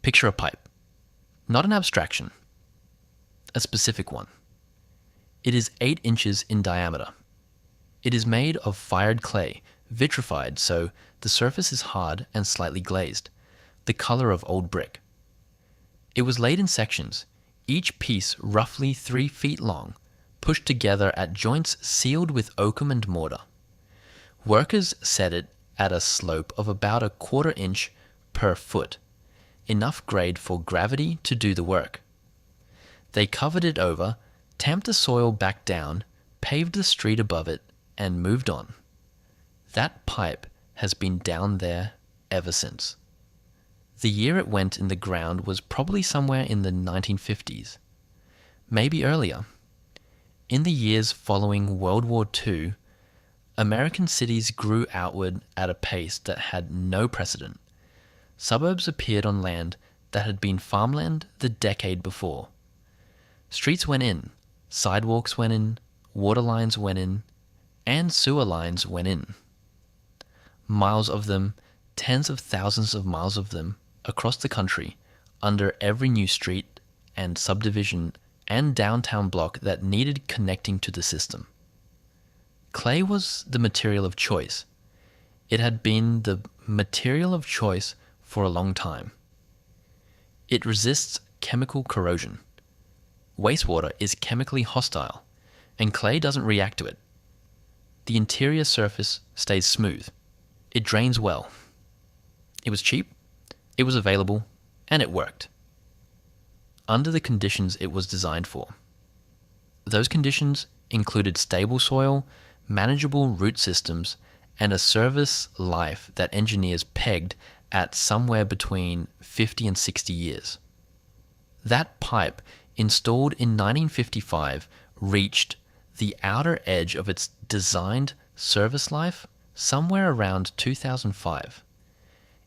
Picture a pipe. Not an abstraction. A specific one. It is 8 inches in diameter. It is made of fired clay, vitrified so the surface is hard and slightly glazed, the color of old brick. It was laid in sections, each piece roughly 3 feet long, pushed together at joints sealed with oakum and mortar. Workers set it at a slope of about 1/4 inch per foot, enough grade for gravity to do the work. They covered it over, tamped the soil back down, paved the street above it, and moved on. That pipe has been down there ever since. The year it went in the ground was probably somewhere in the 1950s, maybe earlier. In the years following World War II, American cities grew outward at a pace that had no precedent. Suburbs appeared on land that had been farmland the decade before. Streets went in, sidewalks went in, water lines went in, and sewer lines went in. Miles of them, tens of thousands of miles of them, across the country, under every new street and subdivision and downtown block that needed connecting to the system. Clay was the material of choice. It had been the material of choice for a long time. It resists chemical corrosion. Wastewater is chemically hostile, and clay doesn't react to it. The interior surface stays smooth. It drains well. It was cheap, it was available, and it worked. Under the conditions it was designed for. Those conditions included stable soil, manageable root systems, and a service life that engineers pegged at somewhere between 50 and 60 years. That pipe, installed in 1955, reached the outer edge of its designed service life somewhere around 2005.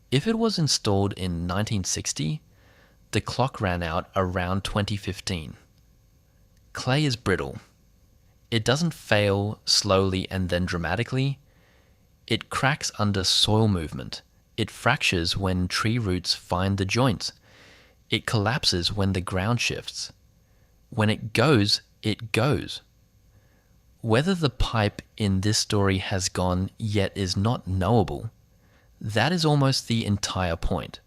If it was installed in 1960, the clock ran out around 2015. Clay is brittle. It doesn't fail slowly and then dramatically. It cracks under soil movement. It fractures when tree roots find the joints. It collapses when the ground shifts. When it goes, it goes. Whether the pipe in this story has gone yet is not knowable. That is almost the entire point.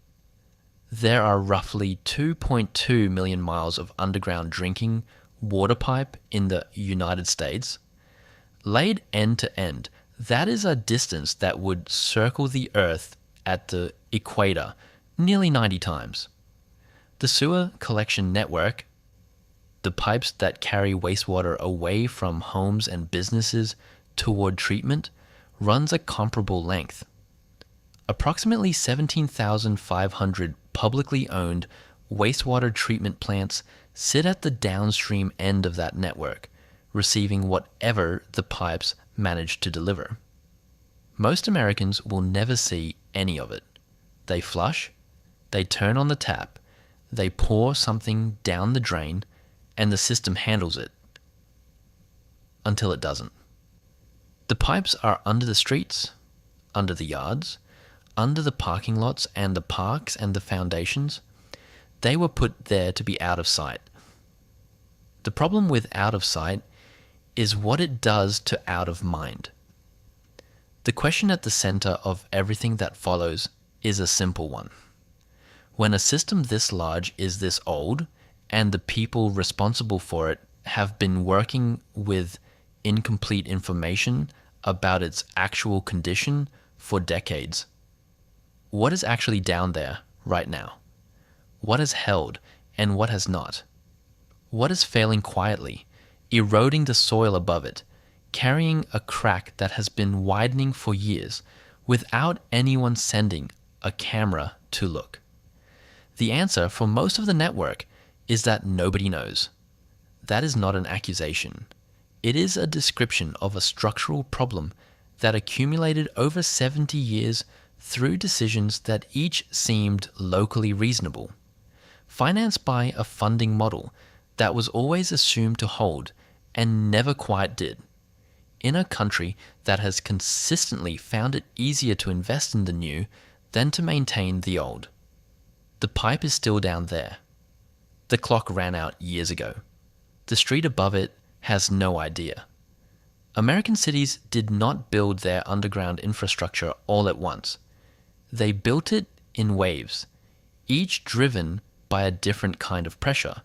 There are roughly 2.2 million miles of underground drinking water pipe in the United States. Laid end to end, that is a distance that would circle the Earth at the equator nearly 90 times. The sewer collection network, the pipes that carry wastewater away from homes and businesses toward treatment, runs a comparable length. Approximately 17,500 publicly owned wastewater treatment plants sit at the downstream end of that network, receiving whatever the pipes manage to deliver. Most Americans will never see any of it. They flush, they turn on the tap, they pour something down the drain, and the system handles it. Until it doesn't. The pipes are under the streets, under the yards, under the parking lots and the parks and the foundations. They were put there to be out of sight. The problem with out of sight is what it does to out of mind. The question at the center of everything that follows is a simple one. When a system this large is this old, and the people responsible for it have been working with incomplete information about its actual condition for decades, what is actually down there right now? What has held and what has not? What is failing quietly, eroding the soil above it, carrying a crack that has been widening for years without anyone sending a camera to look? The answer for most of the network is that nobody knows. That is not an accusation. It is a description of a structural problem that accumulated over 70 years through decisions that each seemed locally reasonable, financed by a funding model that was always assumed to hold and never quite did, in a country that has consistently found it easier to invest in the new than to maintain the old. The pipe is still down there. The clock ran out years ago. The street above it has no idea. American cities did not build their underground infrastructure all at once. They built it in waves, each driven by a different kind of pressure,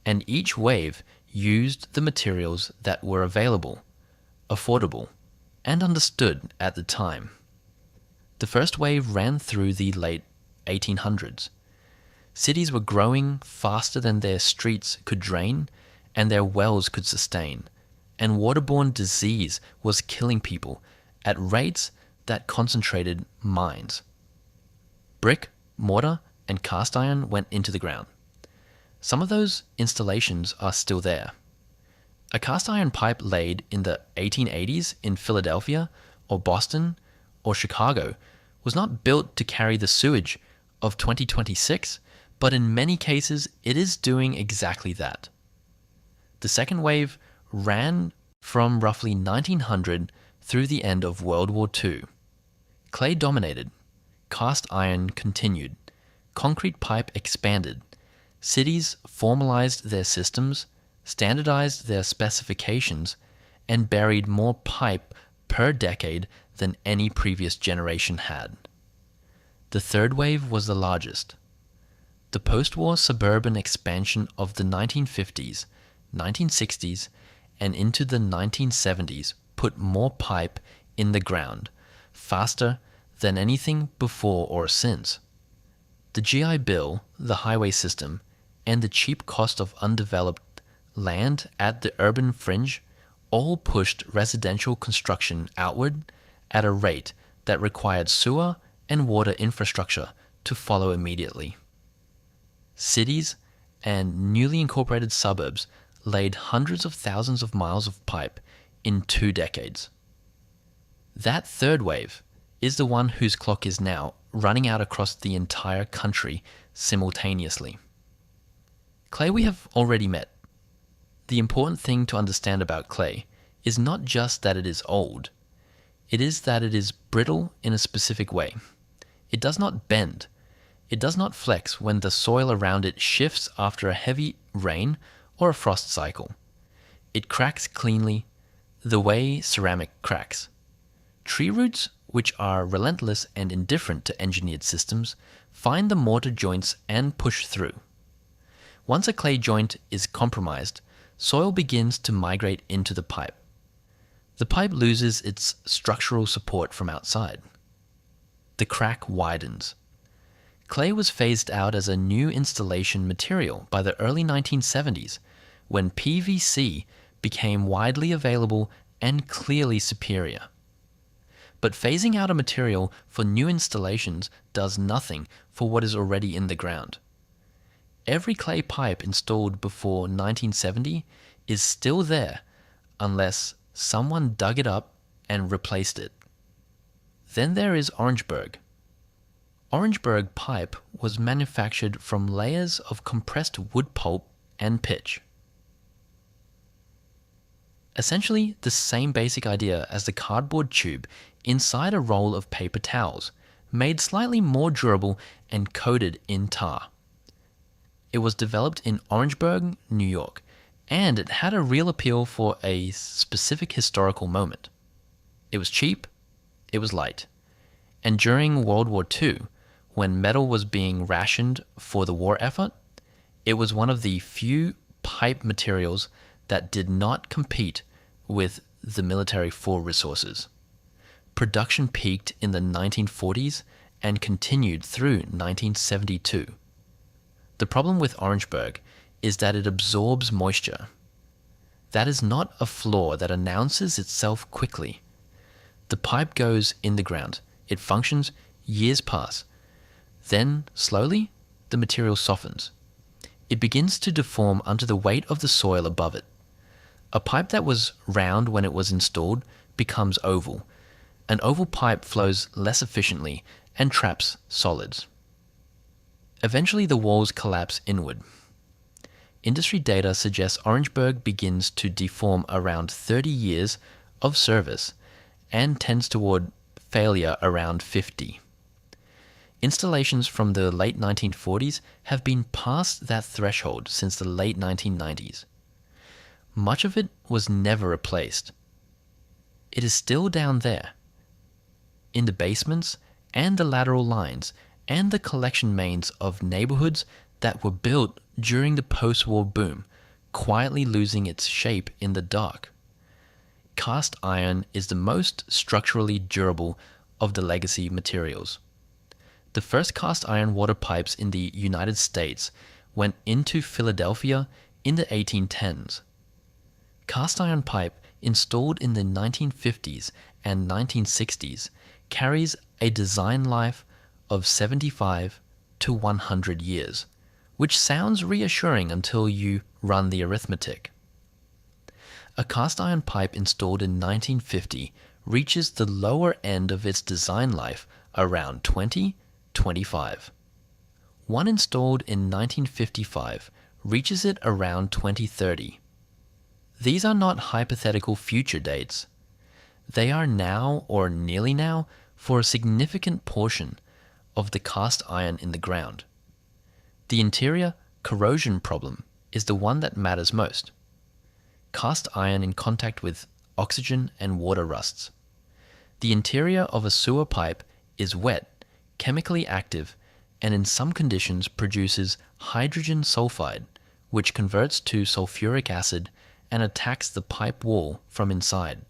and each wave used the materials that were available, affordable, and understood at the time. The first wave ran through the late 1800s. Cities were growing faster than their streets could drain and their wells could sustain, and waterborne disease was killing people at rates that concentrated mines. Brick, mortar, and cast iron went into the ground. Some of those installations are still there. A cast iron pipe laid in the 1880s in Philadelphia or Boston or Chicago was not built to carry the sewage of 2026, but in many cases it is doing exactly that. The second wave ran from roughly 1900 through the end of World War II. Clay dominated, cast iron continued, concrete pipe expanded, cities formalized their systems, standardized their specifications, and buried more pipe per decade than any previous generation had. The third wave was the largest. The post-war suburban expansion of the 1950s, 1960s, and into the 1970s put more pipe in the ground, faster than anything before or since. The GI Bill, the highway system, and the cheap cost of undeveloped land at the urban fringe all pushed residential construction outward at a rate that required sewer and water infrastructure to follow immediately. Cities and newly incorporated suburbs laid hundreds of thousands of miles of pipe in 2 decades. That third wave is the one whose clock is now running out across the entire country simultaneously. Clay we have already met. The important thing to understand about clay is not just that it is old, it is that it is brittle in a specific way. It does not bend. It does not flex when the soil around it shifts after a heavy rain or a frost cycle. It cracks cleanly, the way ceramic cracks. Tree roots, which are relentless and indifferent to engineered systems, find the mortar joints and push through. Once a clay joint is compromised, soil begins to migrate into the pipe. The pipe loses its structural support from outside. The crack widens. Clay was phased out as a new installation material by the early 1970s, when PVC became widely available and clearly superior. But phasing out a material for new installations does nothing for what is already in the ground. Every clay pipe installed before 1970 is still there unless someone dug it up and replaced it. Then there is Orangeburg. Orangeburg pipe was manufactured from layers of compressed wood pulp and pitch. Essentially the same basic idea as the cardboard tube inside a roll of paper towels, made slightly more durable and coated in tar. It was developed in Orangeburg, New York, and it had a real appeal for a specific historical moment. It was cheap, it was light, and during World War II, when metal was being rationed for the war effort, it was one of the few pipe materials that did not compete with the military for resources. Production peaked in the 1940s and continued through 1972. The problem with Orangeburg is that it absorbs moisture. That is not a flaw that announces itself quickly. The pipe goes in the ground, it functions, years pass. Then, slowly, the material softens. It begins to deform under the weight of the soil above it. A pipe that was round when it was installed becomes oval. An oval pipe flows less efficiently and traps solids. Eventually, the walls collapse inward. Industry data suggests Orangeburg begins to deform around 30 years of service and tends toward failure around 50. Installations from the late 1940s have been past that threshold since the late 1990s. Much of it was never replaced. It is still down there, in the basements and the lateral lines and the collection mains of neighborhoods that were built during the post-war boom, quietly losing its shape in the dark. Cast iron is the most structurally durable of the legacy materials. The first cast iron water pipes in the United States went into Philadelphia in the 1810s. Cast iron pipe installed in the 1950s and 1960s carries a design life of 75 to 100 years, which sounds reassuring until you run the arithmetic. A cast iron pipe installed in 1950 reaches the lower end of its design life around 2025. One installed in 1955 reaches it around 2030. These are not hypothetical future dates. They are now or nearly now for a significant portion of the cast iron in the ground. The interior corrosion problem is the one that matters most. Cast iron in contact with oxygen and water rusts. The interior of a sewer pipe is wet, chemically active, and in some conditions produces hydrogen sulfide, which converts to sulfuric acid and attacks the pipe wall from inside.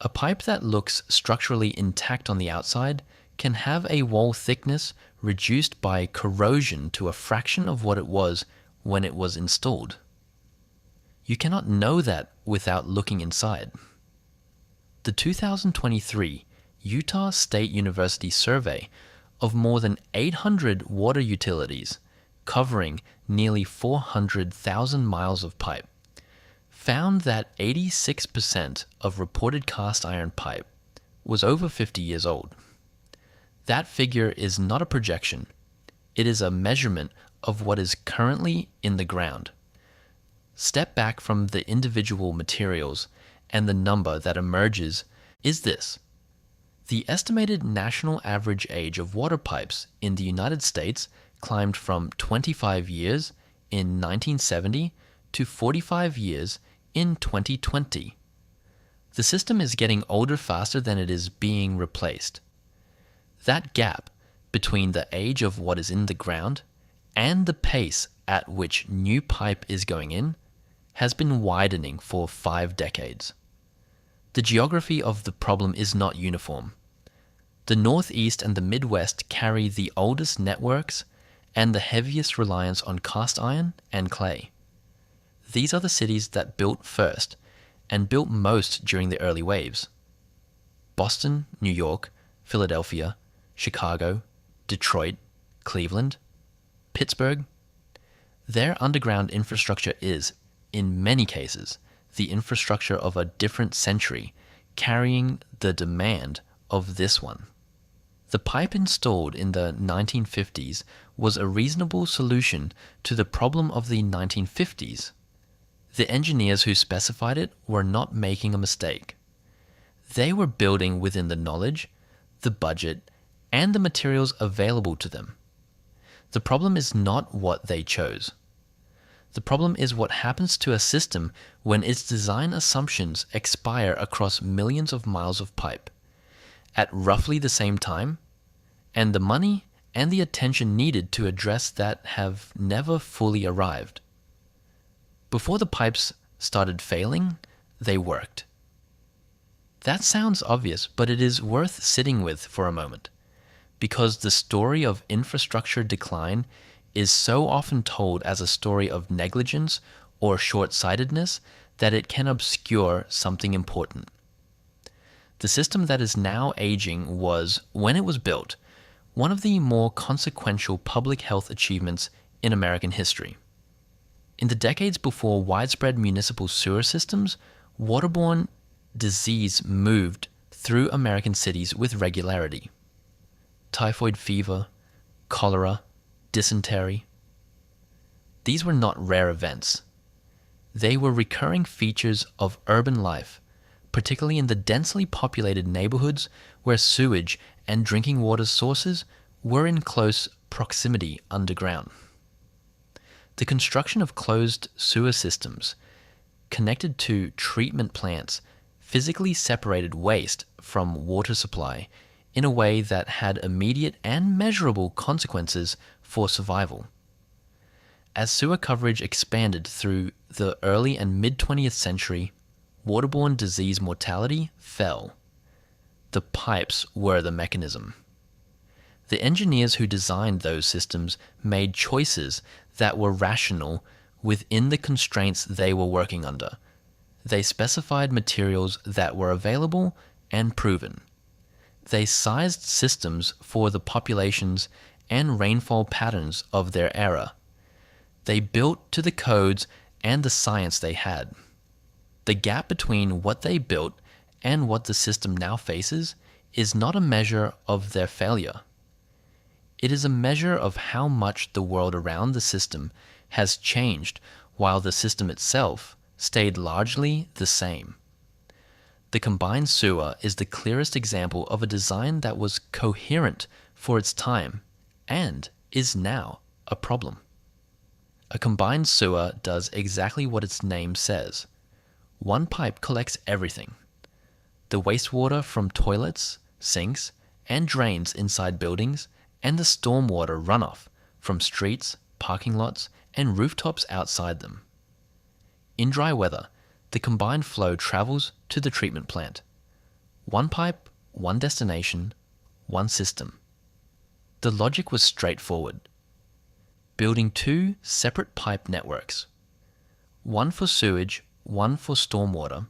A pipe that looks structurally intact on the outside can have a wall thickness reduced by corrosion to a fraction of what it was when it was installed. You cannot know that without looking inside. The 2023 Utah State University survey of more than 800 water utilities covering nearly 400,000 miles of pipe found that 86% of reported cast iron pipe was over 50 years old. That figure is not a projection. It is a measurement of what is currently in the ground. Step back from the individual materials, and the number that emerges is this. The estimated national average age of water pipes in the United States climbed from 25 years in 1970 to 45 years in 2020. The system is getting older faster than it is being replaced. That gap between the age of what is in the ground and the pace at which new pipe is going in has been widening for 5 decades. The geography of the problem is not uniform. The Northeast and the Midwest carry the oldest networks and the heaviest reliance on cast iron and clay. These are the cities that built first and built most during the early waves. Boston, New York, Philadelphia, Chicago, Detroit, Cleveland, Pittsburgh. Their underground infrastructure is, in many cases, the infrastructure of a different century, carrying the demand of this one. The pipe installed in the 1950s was a reasonable solution to the problem of the 1950s. The engineers who specified it were not making a mistake. They were building within the knowledge, the budget, and the materials available to them. The problem is not what they chose. The problem is what happens to a system when its design assumptions expire across millions of miles of pipe at roughly the same time, and the money and the attention needed to address that have never fully arrived. Before the pipes started failing, they worked. That sounds obvious, but it is worth sitting with for a moment, because the story of infrastructure decline is so often told as a story of negligence or short-sightedness that it can obscure something important. The system that is now aging was, when it was built, one of the more consequential public health achievements in American history. In the decades before widespread municipal sewer systems, waterborne disease moved through American cities with regularity. Typhoid fever, cholera, dysentery. These were not rare events. They were recurring features of urban life, particularly in the densely populated neighborhoods where sewage and drinking water sources were in close proximity underground. The construction of closed sewer systems connected to treatment plants physically separated waste from water supply in a way that had immediate and measurable consequences for survival. As sewer coverage expanded through the early and mid-20th century, waterborne disease mortality fell. The pipes were the mechanism. The engineers who designed those systems made choices that were rational within the constraints they were working under. They specified materials that were available and proven. They sized systems for the populations and rainfall patterns of their era. They built to the codes and the science they had. The gap between what they built and what the system now faces is not a measure of their failure. It is a measure of how much the world around the system has changed while the system itself stayed largely the same. The combined sewer is the clearest example of a design that was coherent for its time and is now a problem. A combined sewer does exactly what its name says. One pipe collects everything: the wastewater from toilets, sinks, and drains inside buildings, and the stormwater runoff from streets, parking lots, and rooftops outside them. In dry weather, the combined flow travels to the treatment plant. One pipe, one destination, one system. The logic was straightforward. Building two separate pipe networks, one for sewage, one for stormwater,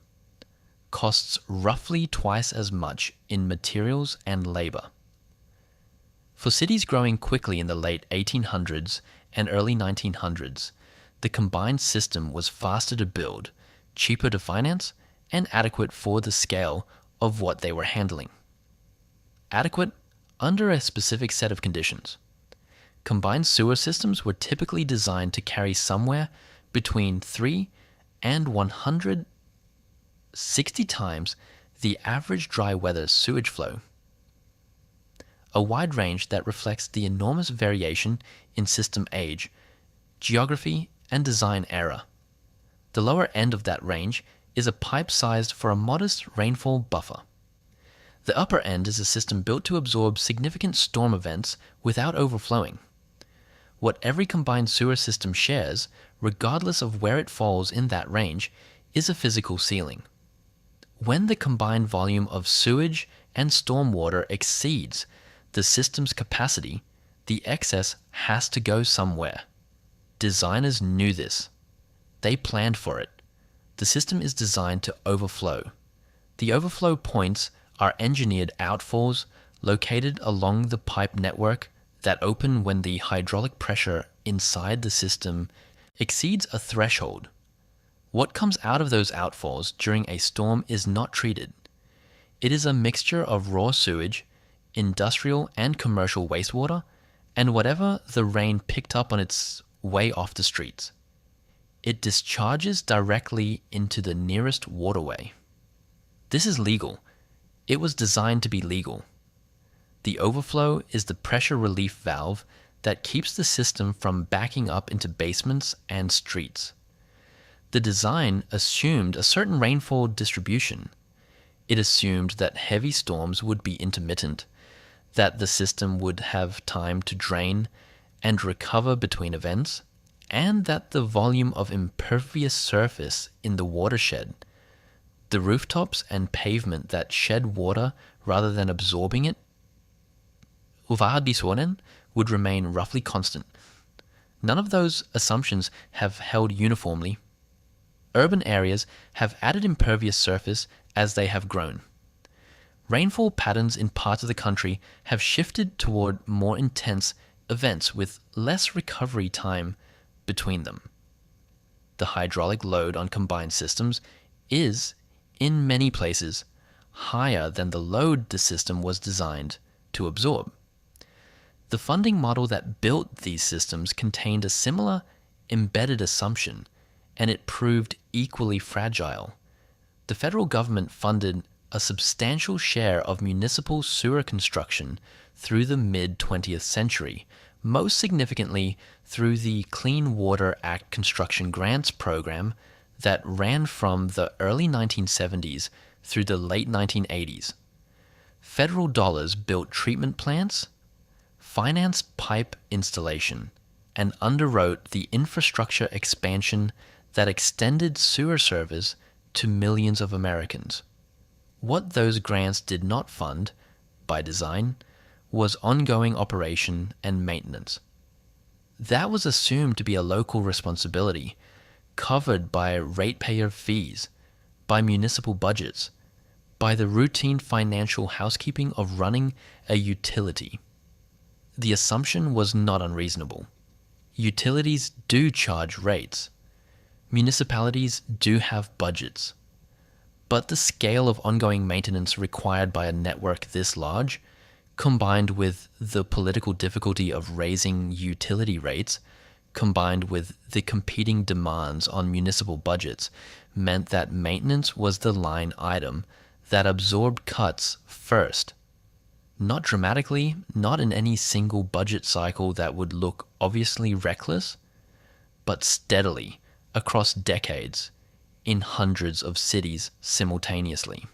costs roughly twice as much in materials and labor. For cities growing quickly in the late 1800s and early 1900s, the combined system was faster to build, cheaper to finance, and adequate for the scale of what they were handling. Adequate under a specific set of conditions. Combined sewer systems were typically designed to carry somewhere between 3 and 160 times the average dry weather sewage flow. A wide range that reflects the enormous variation in system age, geography, and design era. The lower end of that range is a pipe sized for a modest rainfall buffer. The upper end is a system built to absorb significant storm events without overflowing. What every combined sewer system shares, regardless of where it falls in that range, is a physical ceiling. When the combined volume of sewage and stormwater exceeds the system's capacity, the excess has to go somewhere. Designers knew this. They planned for it. The system is designed to overflow. The overflow points are engineered outfalls located along the pipe network that open when the hydraulic pressure inside the system exceeds a threshold. What comes out of those outfalls during a storm is not treated. It is a mixture of raw sewage, industrial and commercial wastewater, and whatever the rain picked up on its way off the streets. It discharges directly into the nearest waterway. This is legal. It was designed to be legal. The overflow is the pressure relief valve that keeps the system from backing up into basements and streets. The design assumed a certain rainfall distribution. It assumed that heavy storms would be intermittent, that the system would have time to drain and recover between events, and that the volume of impervious surface in the watershed, the rooftops and pavement that shed water rather than absorbing it, would remain roughly constant. None of those assumptions have held uniformly. Urban areas have added impervious surface as they have grown. Rainfall patterns in parts of the country have shifted toward more intense events with less recovery time between them. The hydraulic load on combined systems is, in many places, higher than the load the system was designed to absorb. The funding model that built these systems contained a similar embedded assumption, and it proved equally fragile. The federal government funded a substantial share of municipal sewer construction through the mid-20th century, most significantly through the Clean Water Act construction grants program that ran from the early 1970s through the late 1980s. Federal dollars built treatment plants, financed pipe installation, and underwrote the infrastructure expansion that extended sewer service to millions of Americans. What those grants did not fund, by design, was ongoing operation and maintenance. That was assumed to be a local responsibility, covered by ratepayer fees, by municipal budgets, by the routine financial housekeeping of running a utility. The assumption was not unreasonable. Utilities do charge rates. Municipalities do have budgets. But the scale of ongoing maintenance required by a network this large, combined with the political difficulty of raising utility rates, combined with the competing demands on municipal budgets, meant that maintenance was the line item that absorbed cuts first. Not dramatically, not in any single budget cycle that would look obviously reckless, but steadily across decades in hundreds of cities simultaneously.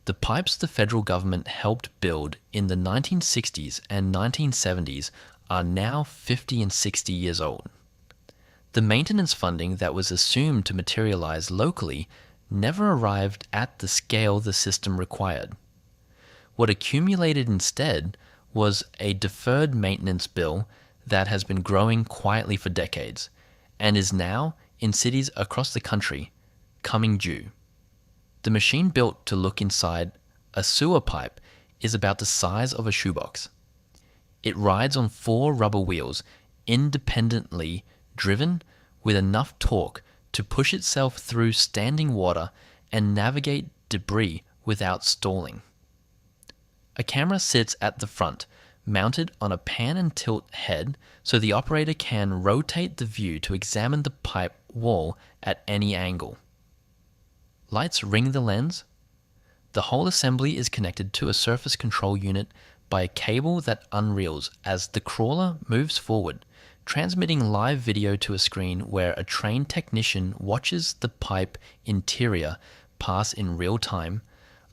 The pipes the federal government helped build in the 1960s and 1970s are now 50 and 60 years old. The maintenance funding that was assumed to materialize locally never arrived at the scale the system required. What accumulated instead was a deferred maintenance bill that has been growing quietly for decades and is now, in cities across the country, coming due. The machine built to look inside a sewer pipe is about the size of a shoebox. It rides on 4 rubber wheels, independently driven with enough torque to push itself through standing water and navigate debris without stalling. A camera sits at the front, mounted on a pan and tilt head so the operator can rotate the view to examine the pipe wall at any angle. Lights ring the lens. The whole assembly is connected to a surface control unit by a cable that unreels as the crawler moves forward, transmitting live video to a screen where a trained technician watches the pipe interior pass in real time,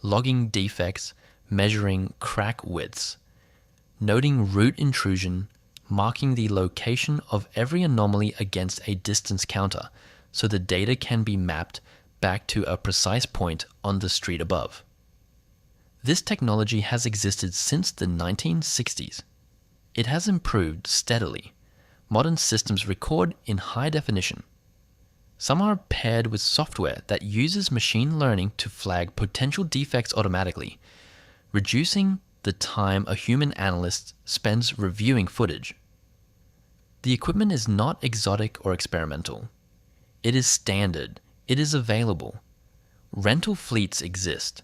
logging defects, measuring crack widths, noting root intrusion, marking the location of every anomaly against a distance counter so the data can be mapped back to a precise point on the street above. This technology has existed since the 1960s. It has improved steadily. Modern systems record in high definition. Some are paired with software that uses machine learning to flag potential defects automatically, reducing the time a human analyst spends reviewing footage. The equipment is not exotic or experimental. It is standard. It is available. Rental fleets exist.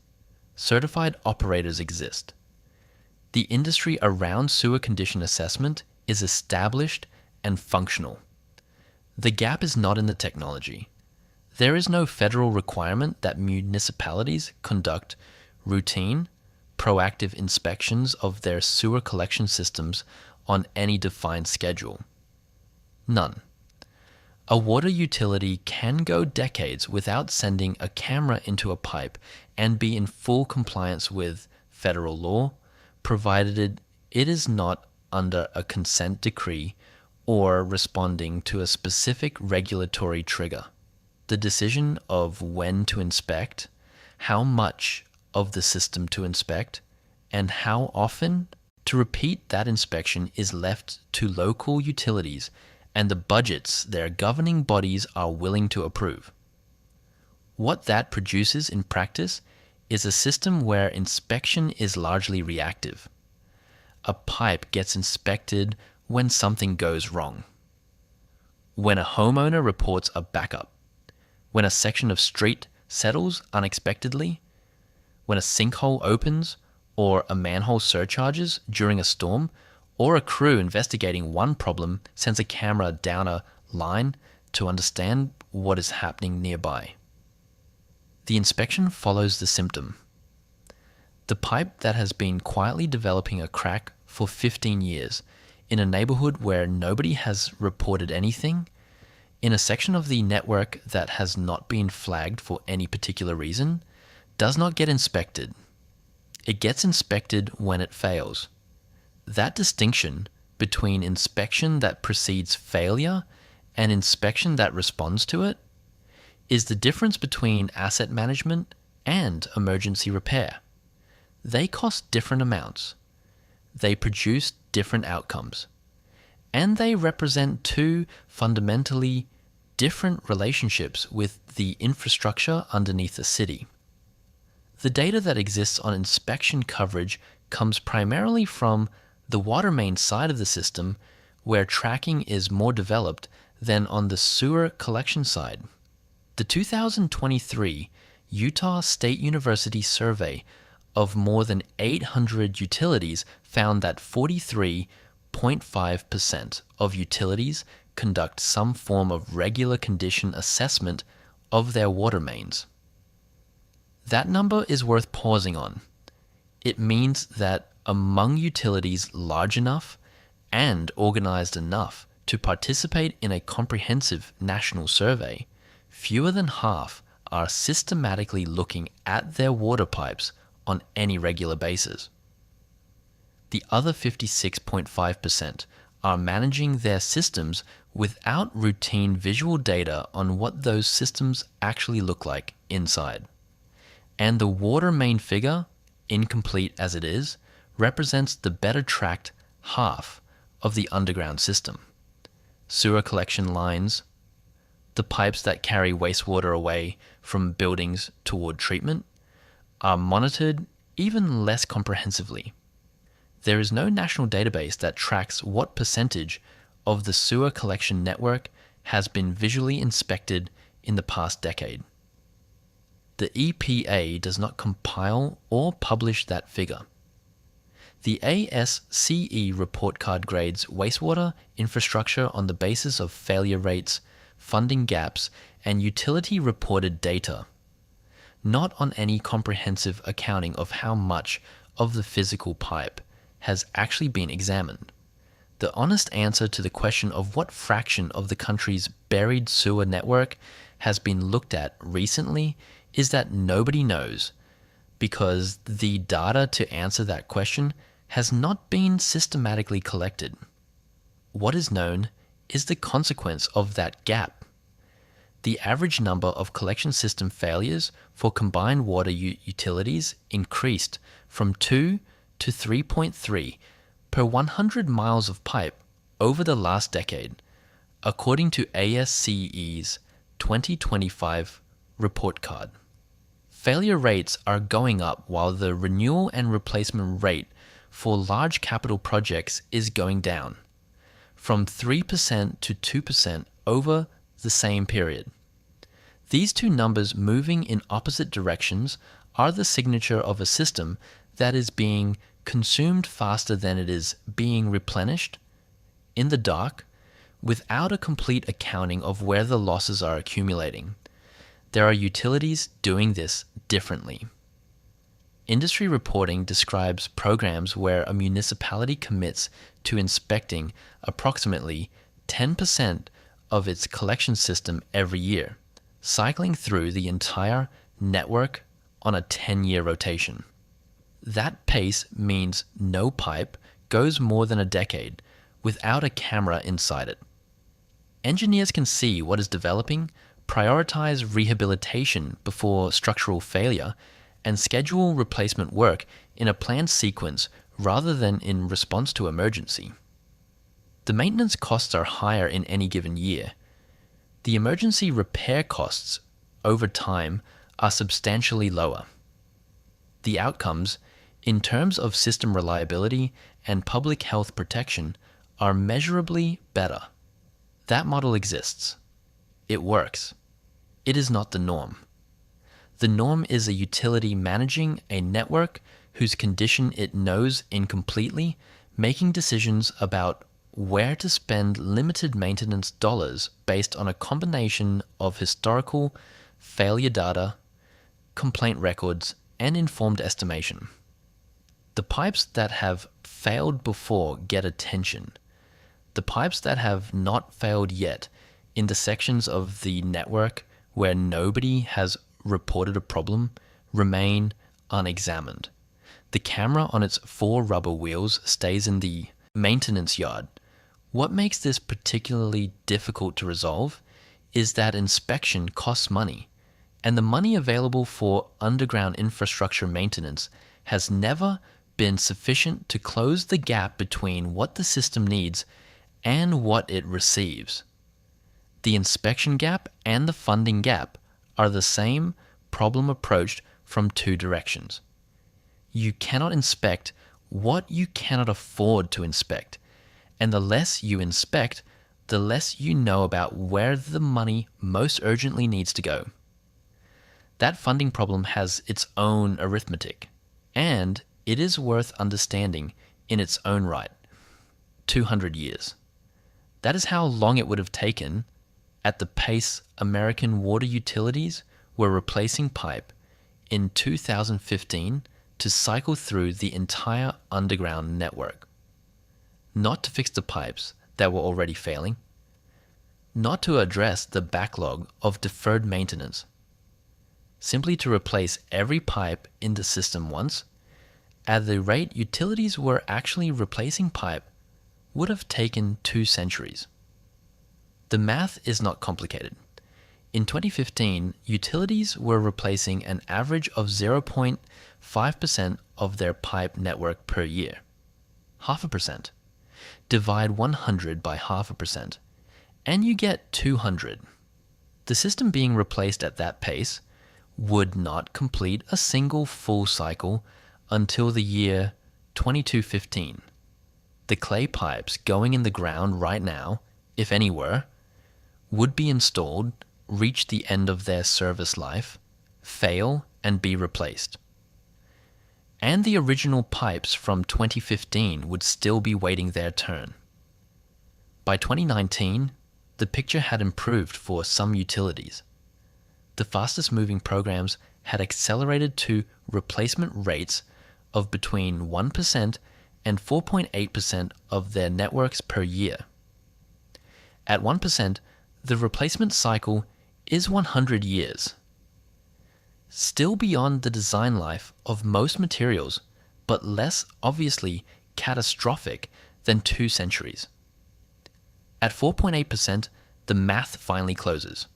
Certified operators exist. The industry around sewer condition assessment is established and functional. The gap is not in the technology. There is no federal requirement that municipalities conduct routine, proactive inspections of their sewer collection systems on any defined schedule. None. A water utility can go decades without sending a camera into a pipe and be in full compliance with federal law, provided it is not under a consent decree or responding to a specific regulatory trigger. The decision of when to inspect, how much of the system to inspect, and how often to repeat that inspection is left to local utilities and the budgets their governing bodies are willing to approve. What that produces in practice is a system where inspection is largely reactive. A pipe gets inspected when something goes wrong. When a homeowner reports a backup, when a section of street settles unexpectedly, when a sinkhole opens, or a manhole surcharges during a storm, or a crew investigating one problem sends a camera down a line to understand what is happening nearby. The inspection follows the symptom. The pipe that has been quietly developing a crack for 15 years in a neighborhood where nobody has reported anything, in a section of the network that has not been flagged for any particular reason, does not get inspected. It gets inspected when it fails. That distinction between inspection that precedes failure and inspection that responds to it is the difference between asset management and emergency repair. They cost different amounts. They produce different outcomes. And they represent two fundamentally different relationships with the infrastructure underneath a city. The data that exists on inspection coverage comes primarily from the water main side of the system, where tracking is more developed than on the sewer collection side. The 2023 Utah State University survey of more than 800 utilities found that 43.5% of utilities conduct some form of regular condition assessment of their water mains. That number is worth pausing on. It means that among utilities large enough and organized enough to participate in a comprehensive national survey, fewer than half are systematically looking at their water pipes on any regular basis. The other 56.5% are managing their systems without routine visual data on what those systems actually look like inside. And the water main figure, incomplete as it is, represents the better tracked half of the underground system. Sewer collection lines, the pipes that carry wastewater away from buildings toward treatment, are monitored even less comprehensively. There is no national database that tracks what percentage of the sewer collection network has been visually inspected in the past decade. The EPA does not compile or publish that figure. The ASCE report card grades wastewater infrastructure on the basis of failure rates, funding gaps, and utility-reported data, not on any comprehensive accounting of how much of the physical pipe has actually been examined. The honest answer to the question of what fraction of the country's buried sewer network has been looked at recently is that nobody knows, because the data to answer that question has not been systematically collected. What is known is the consequence of that gap. The average number of collection system failures for combined water utilities increased from 2 to 3.3 per 100 miles of pipe over the last decade, according to ASCE's 2025 report card. Failure rates are going up while the renewal and replacement rate for large capital projects is going down, from 3% to 2% over the same period. These two numbers moving in opposite directions are the signature of a system that is being consumed faster than it is being replenished, in the dark, without a complete accounting of where the losses are accumulating. There are utilities doing this differently. Industry reporting describes programs where a municipality commits to inspecting approximately 10% of its collection system every year, cycling through the entire network on a 10-year rotation. That pace means no pipe goes more than a decade without a camera inside it. Engineers can see what is developing, prioritize rehabilitation before structural failure, and schedule replacement work in a planned sequence rather than in response to emergency. The maintenance costs are higher in any given year. The emergency repair costs over time are substantially lower. The outcomes, in terms of system reliability and public health protection, are measurably better. That model exists. It works. It is not the norm. The norm is a utility managing a network whose condition it knows incompletely, making decisions about where to spend limited maintenance dollars based on a combination of historical failure data, complaint records, and informed estimation. The pipes that have failed before get attention. The pipes that have not failed yet, in the sections of the network where nobody has reported a problem, remain unexamined. The camera on its 4 rubber wheels stays in the maintenance yard. What makes this particularly difficult to resolve is that inspection costs money, and the money available for underground infrastructure maintenance has never been sufficient to close the gap between what the system needs and what it receives. The inspection gap and the funding gap are the same problem approached from 2 directions. You cannot inspect what you cannot afford to inspect, and the less you inspect, the less you know about where the money most urgently needs to go. That funding problem has its own arithmetic, and it is worth understanding in its own right. 200 years. That is how long it would have taken, at the pace American water utilities were replacing pipe in 2015, to cycle through the entire underground network. Not to fix the pipes that were already failing, not to address the backlog of deferred maintenance, simply to replace every pipe in the system once, at the rate utilities were actually replacing pipe, would have taken 2 centuries. The math is not complicated. In 2015, utilities were replacing an average of 0.5% of their pipe network per year. 0.5%. Divide 100 by 0.5%, and you get 200. The system being replaced at that pace would not complete a single full cycle until the year 2215. The clay pipes going in the ground right now, if any were, would be installed, reach the end of their service life, fail, and be replaced. And the original pipes from 2015 would still be waiting their turn. By 2019, the picture had improved for some utilities. The fastest moving programs had accelerated to replacement rates of between 1% and 4.8% of their networks per year. At 1%, the replacement cycle is 100 years. Still beyond the design life of most materials, but less obviously catastrophic than 2 centuries. At 4.8%, the math finally closes.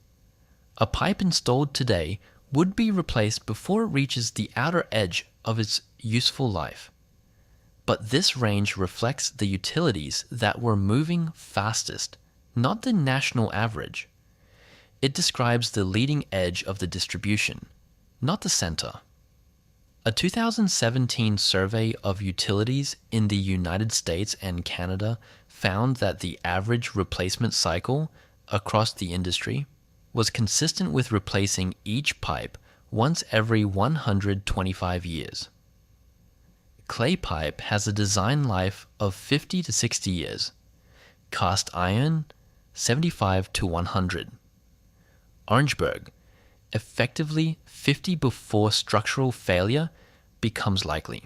A pipe installed today would be replaced before it reaches the outer edge of its useful life. But this range reflects the utilities that were moving fastest, not the national average. It describes the leading edge of the distribution, not the center. A 2017 survey of utilities in the United States and Canada found that the average replacement cycle across the industry was consistent with replacing each pipe once every 125 years. Clay pipe has a design life of 50 to 60 years. Cast iron, 75 to 100. Orangeburg, effectively 50 before structural failure becomes likely.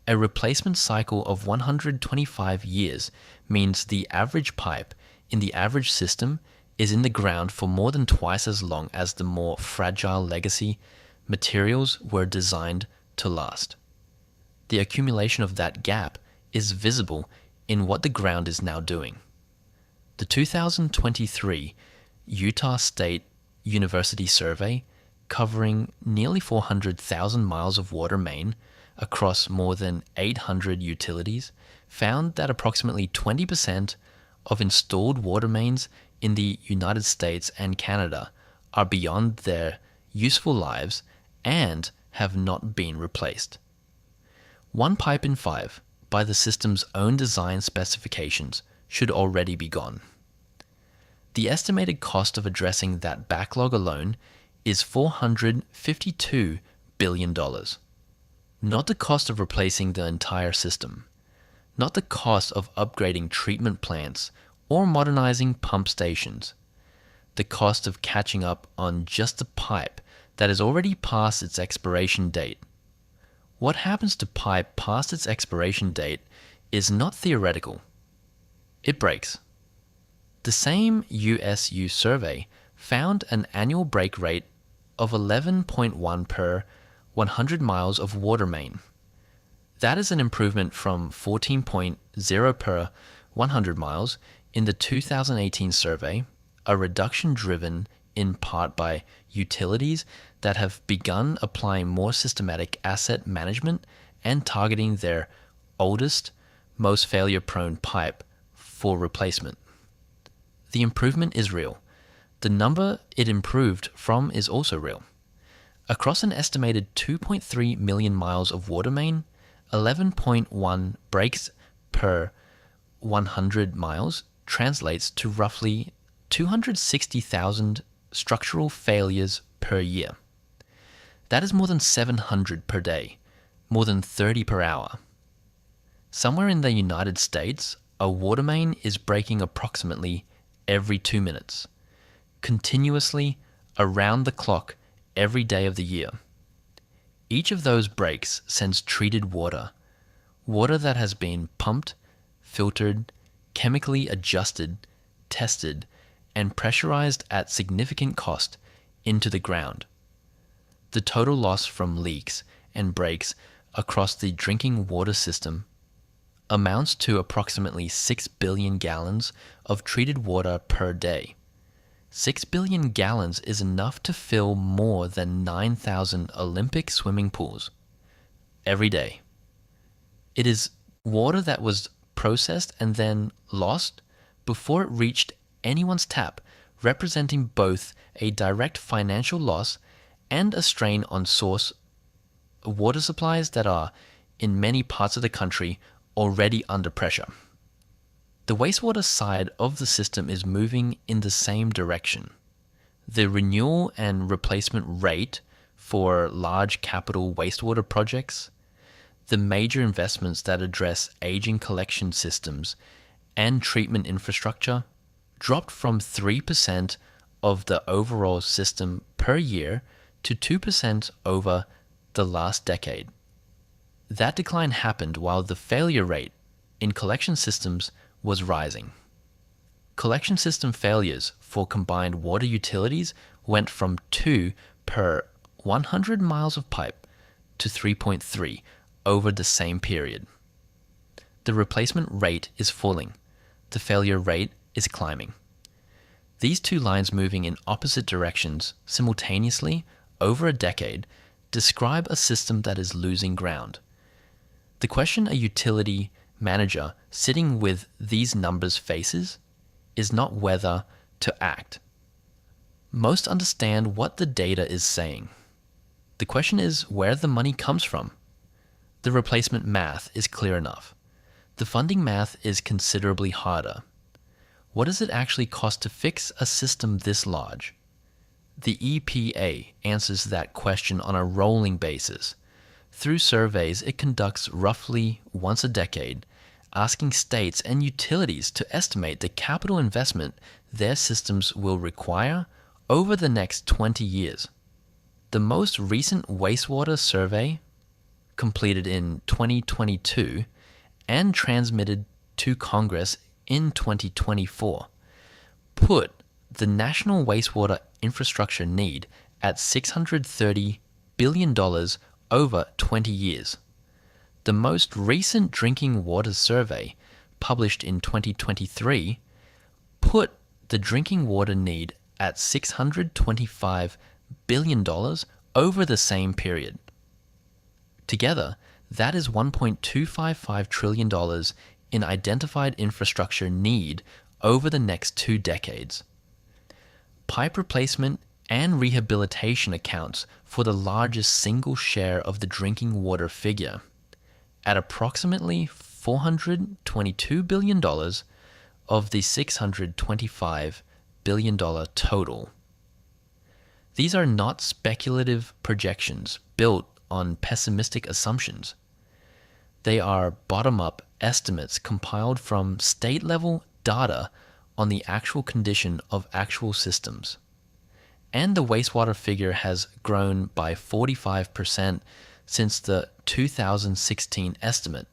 A replacement cycle of 125 years means the average pipe in the average system is in the ground for more than twice as long as the more fragile legacy materials were designed to last. The accumulation of that gap is visible in what the ground is now doing. The 2023 Utah State University survey, covering nearly 400,000 miles of water main across more than 800 utilities, found that approximately 20% of installed water mains in the United States and Canada are beyond their useful lives and have not been replaced. 1 pipe in 5, by the system's own design specifications, should already be gone. The estimated cost of addressing that backlog alone is $452 billion. Not the cost of replacing the entire system, not the cost of upgrading treatment plants or modernizing pump stations, the cost of catching up on just the pipe that has already passed its expiration date. What happens to pipe past its expiration date is not theoretical. It breaks. The same USU survey found an annual break rate of 11.1 per 100 miles of water main. That is an improvement from 14.0 per 100 miles in the 2018 survey, a reduction driven in part by utilities that have begun applying more systematic asset management and targeting their oldest, most failure-prone pipe for replacement. The improvement is real. The number it improved from is also real. Across an estimated 2.3 million miles of water main, 11.1 breaks per 100 miles translates to roughly 260,000 structural failures per year. That is more than 700 per day, more than 30 per hour. Somewhere in the United States, a water main is breaking approximately every 2 minutes, continuously, around the clock, every day of the year. Each of those breaks sends treated water, water that has been pumped, filtered, chemically adjusted, tested, and pressurized at significant cost into the ground. The total loss from leaks and breaks across the drinking water system amounts to approximately 6 billion gallons of treated water per day. 6 billion gallons is enough to fill more than 9,000 Olympic swimming pools every day. It is water that was processed and then lost before it reached anyone's tap, representing both a direct financial loss and a strain on source water supplies that are, in many parts of the country, already under pressure. The wastewater side of the system is moving in the same direction. The renewal and replacement rate for large capital wastewater projects, the major investments that address aging collection systems and treatment infrastructure, dropped from 3% of the overall system per year to 2% over the last decade. That decline happened while the failure rate in collection systems was rising. Collection system failures for combined water utilities went from 2 per 100 miles of pipe to 3.3 over the same period. The replacement rate is falling. The failure rate is climbing. These two lines moving in opposite directions simultaneously over a decade describe a system that is losing ground. The question a utility manager sitting with these numbers faces is not whether to act. Most understand what the data is saying. The question is where the money comes from. The replacement math is clear enough. The funding math is considerably harder. What does it actually cost to fix a system this large? The EPA answers that question on a rolling basis. Through surveys it conducts roughly once a decade, asking states and utilities to estimate the capital investment their systems will require over the next 20 years. The most recent wastewater survey, completed in 2022 and transmitted to Congress in 2024, put the national wastewater infrastructure need at $630 billion over 20 years. The most recent drinking water survey, published in 2023, put the drinking water need at $625 billion over the same period. Together, that is $1.255 trillion in identified infrastructure need over the next 2 decades. Pipe replacement and rehabilitation accounts for the largest single share of the drinking water figure, at approximately $422 billion of the $625 billion total. These are not speculative projections built on pessimistic assumptions. They are bottom-up estimates compiled from state-level data on the actual condition of actual systems. And the wastewater figure has grown by 45% since the 2016 estimate,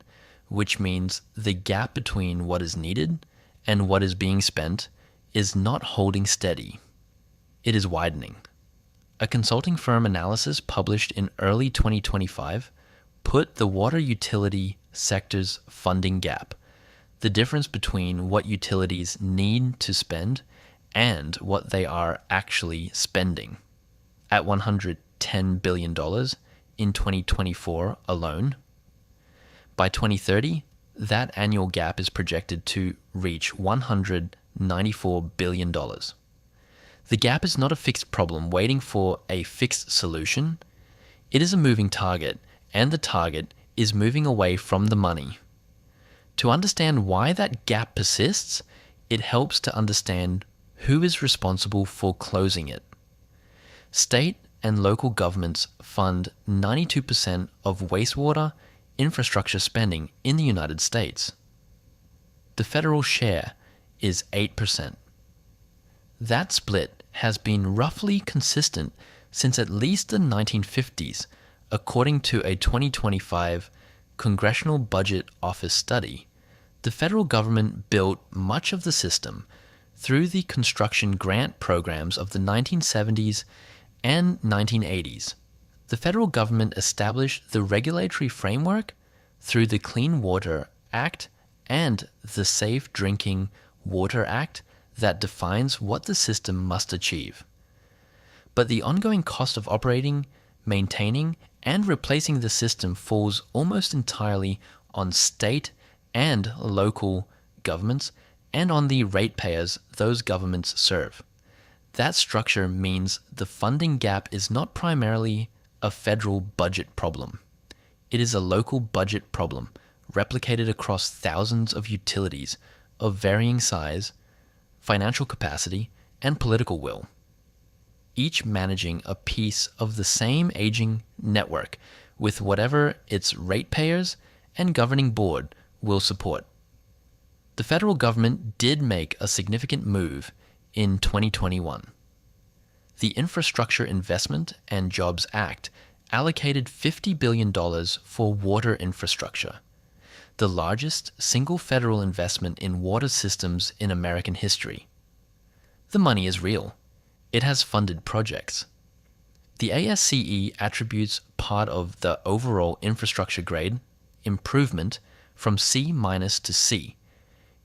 which means the gap between what is needed and what is being spent is not holding steady. It is widening. A consulting firm analysis published in early 2025 put the water utility sector's funding gap, the difference between what utilities need to spend and what they are actually spending, at $110 billion in 2024 alone. By 2030, that annual gap is projected to reach $194 billion. The gap is not a fixed problem waiting for a fixed solution. It is a moving target, and the target is moving away from the money. To understand why that gap persists, it helps to understand who is responsible for closing it. State and local governments fund 92% of wastewater infrastructure spending in the United States. The federal share is 8%. That split has been roughly consistent since at least the 1950s, according to a 2025 Congressional Budget Office study. The federal government built much of the system through the construction grant programs of the 1970s and 1980s. The federal government established the regulatory framework through the Clean Water Act and the Safe Drinking Water Act that defines what the system must achieve. But the ongoing cost of operating, maintaining, and replacing the system falls almost entirely on state and local governments and on the ratepayers those governments serve. That structure means the funding gap is not primarily a federal budget problem. It is a local budget problem replicated across thousands of utilities of varying size, financial capacity, and political will, each managing a piece of the same aging network with whatever its ratepayers and governing board will support. The federal government did make a significant move in 2021. The Infrastructure Investment and Jobs Act allocated $50 billion for water infrastructure, the largest single federal investment in water systems in American history. The money is real. It has funded projects. The ASCE attributes part of the overall infrastructure grade improvement from C- to C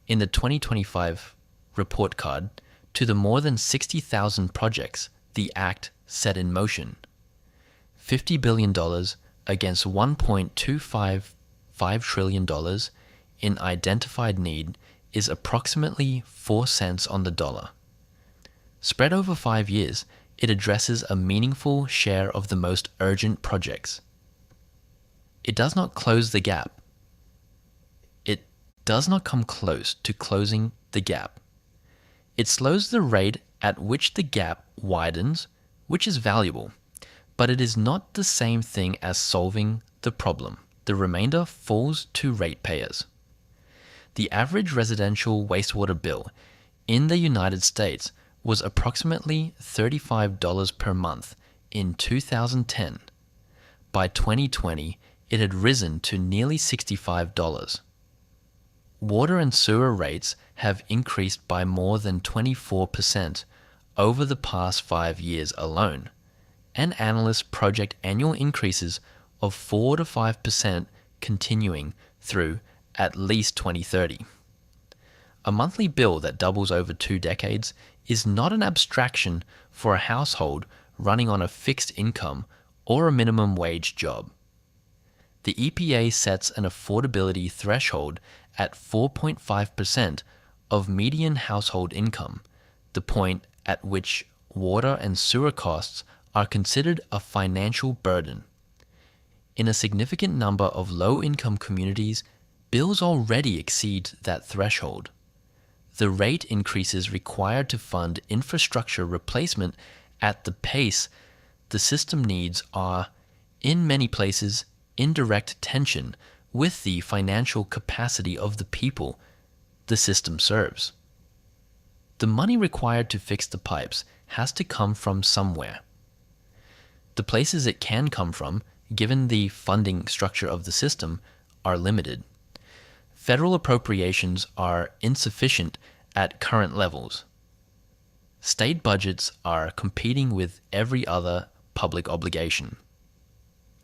in the 2025 report card to the more than 60,000 projects the Act set in motion. $50 billion against $1.255 trillion in identified need is approximately 4 cents on the dollar. Spread over 5 years, it addresses a meaningful share of the most urgent projects. It does not close the gap. It does not come close to closing the gap. It slows the rate at which the gap widens, which is valuable, but it is not the same thing as solving the problem. The remainder falls to ratepayers. The average residential wastewater bill in the United States was approximately $35 per month in 2010. By 2020, it had risen to nearly $65. Water and sewer rates have increased by more than 24% over the past 5 years alone, and analysts project annual increases of 4 to 5% continuing through at least 2030. A monthly bill that doubles over 2 decades is not an abstraction for a household running on a fixed income or a minimum wage job. The EPA sets an affordability threshold at 4.5% of median household income, the point at which water and sewer costs are considered a financial burden. In a significant number of low-income communities, bills already exceed that threshold. The rate increases required to fund infrastructure replacement at the pace the system needs are, in many places, in direct tension with the financial capacity of the people the system serves. The money required to fix the pipes has to come from somewhere. The places it can come from given the funding structure of the system, are limited. Federal appropriations are insufficient at current levels. State budgets are competing with every other public obligation.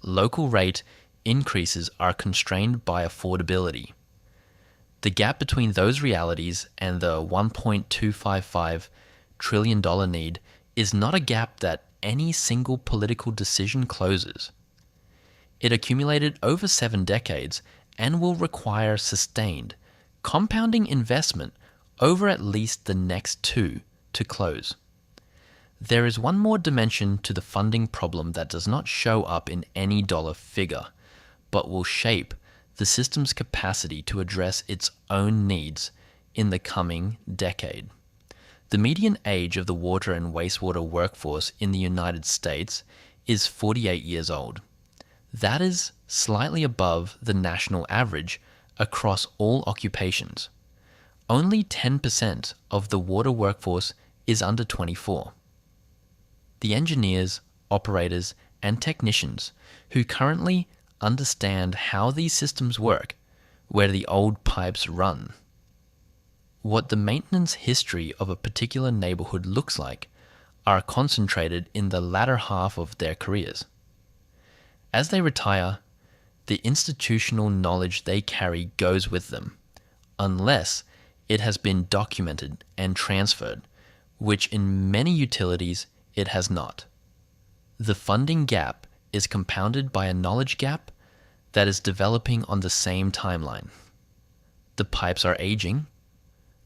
Local rate increases are constrained by affordability. The gap between those realities and the $1.255 trillion need is not a gap that any single political decision closes. It accumulated over 7 decades and will require sustained, compounding investment over at least the next 2 to close. There is one more dimension to the funding problem that does not show up in any dollar figure, but will shape the system's capacity to address its own needs in the coming decade. The median age of the water and wastewater workforce in the United States is 48 years old. That is slightly above the national average across all occupations. Only 10% of the water workforce is under 24. The engineers, operators, and technicians who currently understand how these systems work, where the old pipes run, what the maintenance history of a particular neighborhood looks like, are concentrated in the latter half of their careers. As they retire, the institutional knowledge they carry goes with them, unless it has been documented and transferred, which in many utilities it has not. The funding gap is compounded by a knowledge gap that is developing on the same timeline. The pipes are aging.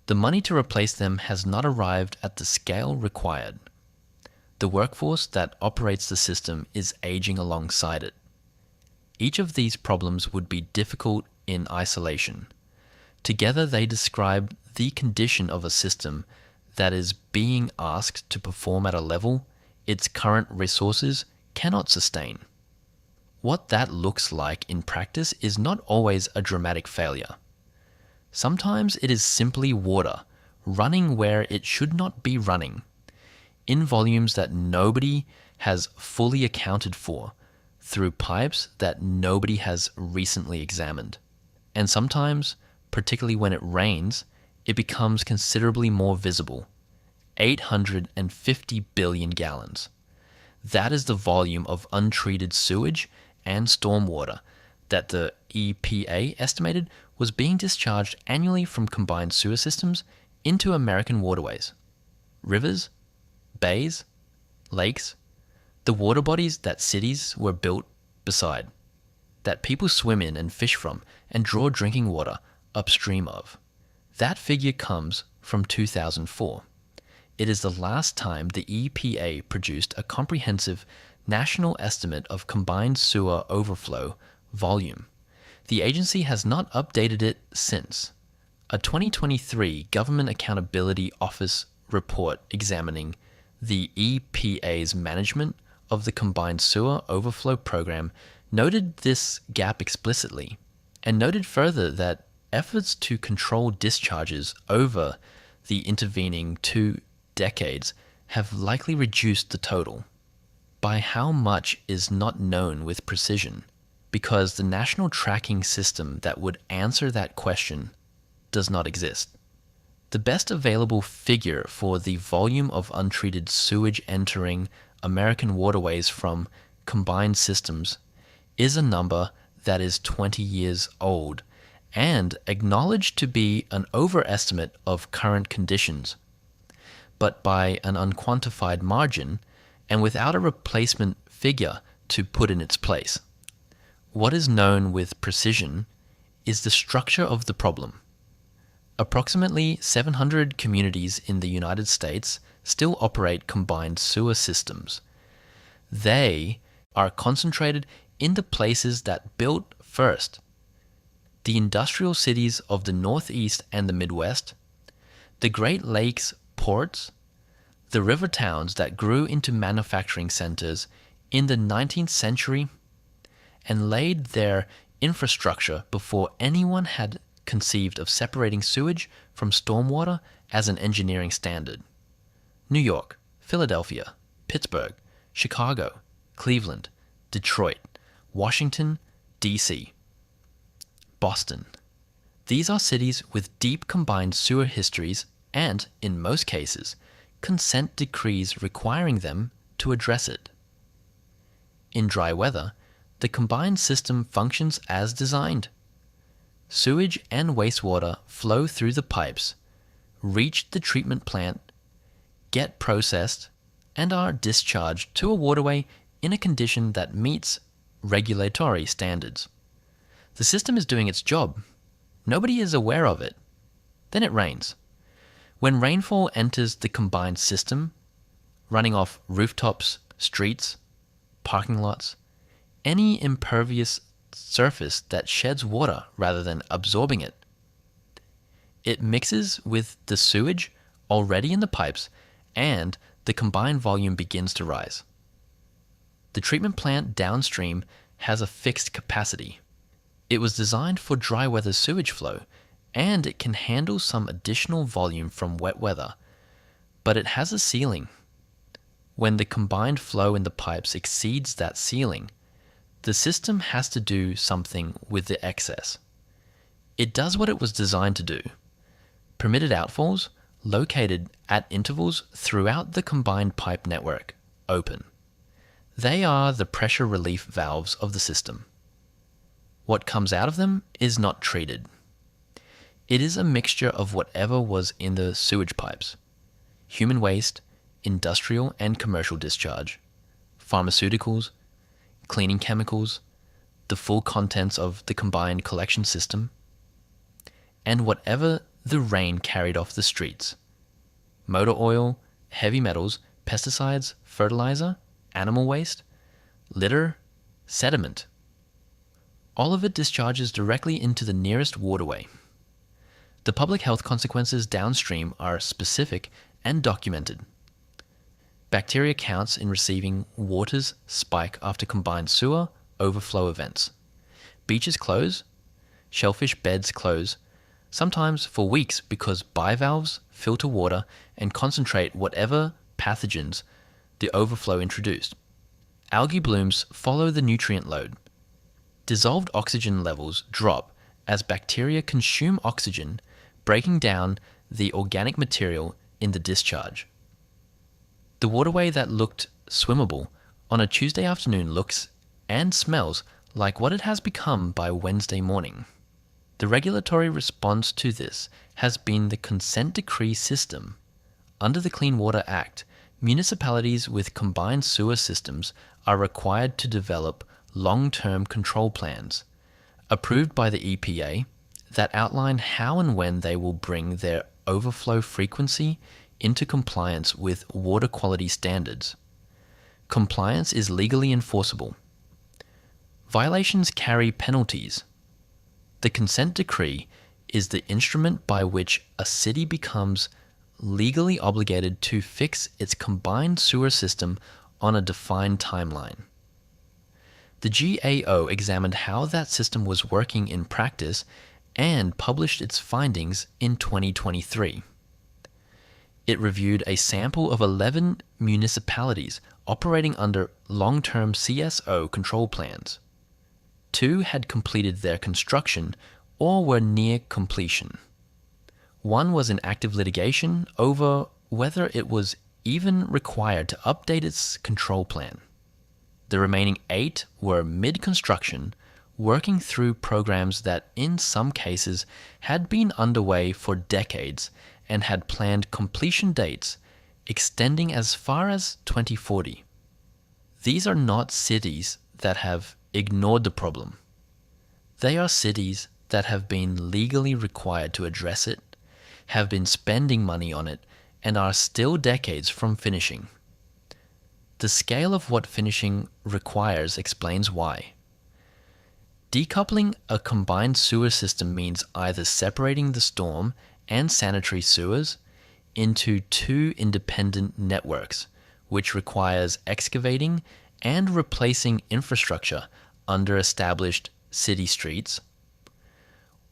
The money to replace them has not arrived at the scale required. The workforce that operates the system is aging alongside it. Each of these problems would be difficult in isolation. Together they describe the condition of a system that is being asked to perform at a level its current resources cannot sustain. What that looks like in practice is not always a dramatic failure. Sometimes it is simply water running where it should not be running, in volumes that nobody has fully accounted for, through pipes that nobody has recently examined. And sometimes, particularly when it rains, it becomes considerably more visible. 850 billion gallons. That is the volume of untreated sewage and stormwater that the EPA estimated was being discharged annually from combined sewer systems into American waterways. Rivers, bays, lakes, the water bodies that cities were built beside, that people swim in and fish from and draw drinking water upstream of. That figure comes from 2004. It is the last time the EPA produced a comprehensive national estimate of combined sewer overflow volume. The agency has not updated it since. A 2023 Government Accountability Office report examining the EPA's management of the combined sewer overflow program noted this gap explicitly, and noted further that efforts to control discharges over the intervening 2 decades have likely reduced the total. By how much is not known with precision, because the national tracking system that would answer that question does not exist. The best available figure for the volume of untreated sewage entering American waterways from combined systems is a number that is 20 years old and acknowledged to be an overestimate of current conditions, but by an unquantified margin and without a replacement figure to put in its place. What is known with precision is the structure of the problem. Approximately 700 communities in the United States still operate combined sewer systems. They are concentrated in the places that built first: the industrial cities of the Northeast and the Midwest, the Great Lakes ports, the river towns that grew into manufacturing centers in the 19th century and laid their infrastructure before anyone had conceived of separating sewage from stormwater as an engineering standard. New York, Philadelphia, Pittsburgh, Chicago, Cleveland, Detroit, Washington, D.C., Boston. These are cities with deep combined sewer histories and, in most cases, consent decrees requiring them to address it. In dry weather, the combined system functions as designed. Sewage and wastewater flow through the pipes, reach the treatment plant, get processed, and are discharged to a waterway in a condition that meets regulatory standards. The system is doing its job. Nobody is aware of it. Then it rains. When rainfall enters the combined system, running off rooftops, streets, parking lots, any impervious surface that sheds water rather than absorbing it, it mixes with the sewage already in the pipes, and the combined volume begins to rise. The treatment plant downstream has a fixed capacity. It was designed for dry weather sewage flow, and it can handle some additional volume from wet weather, but it has a ceiling. When the combined flow in the pipes exceeds that ceiling, the system has to do something with the excess. It does what it was designed to do. Permitted outfalls, located at intervals throughout the combined pipe network, open. They are the pressure relief valves of the system. What comes out of them is not treated. It is a mixture of whatever was in the sewage pipes: human waste, industrial and commercial discharge, pharmaceuticals, cleaning chemicals, the full contents of the combined collection system, and whatever the rain carried off the streets: motor oil, heavy metals, pesticides, fertilizer, animal waste, litter, sediment. All of it discharges directly into the nearest waterway. The public health consequences downstream are specific and documented. Bacteria counts in receiving waters spike after combined sewer overflow events. Beaches close, shellfish beds close, sometimes for weeks, because bivalves filter water and concentrate whatever pathogens the overflow introduced. Algae blooms follow the nutrient load. Dissolved oxygen levels drop as bacteria consume oxygen, breaking down the organic material in the discharge. The waterway that looked swimmable on a Tuesday afternoon looks and smells like what it has become by Wednesday morning. The regulatory response to this has been the consent decree system. Under the Clean Water Act, municipalities with combined sewer systems are required to develop long-term control plans, approved by the EPA, that outline how and when they will bring their overflow frequency into compliance with water quality standards. Compliance is legally enforceable. Violations carry penalties. The consent decree is the instrument by which a city becomes legally obligated to fix its combined sewer system on a defined timeline. The GAO examined how that system was working in practice and published its findings in 2023. It reviewed a sample of 11 municipalities operating under long-term CSO control plans. 2 had completed their construction or were near completion. 1 was in active litigation over whether it was even required to update its control plan. The remaining 8 were mid-construction, working through programs that in some cases had been underway for decades and had planned completion dates extending as far as 2040. These are not cities that have ignored the problem. They are cities that have been legally required to address it, have been spending money on it, and are still decades from finishing. The scale of what finishing requires explains why. Decoupling a combined sewer system means either separating the storm and sanitary sewers into 2 independent networks, which requires excavating and replacing infrastructure under established city streets,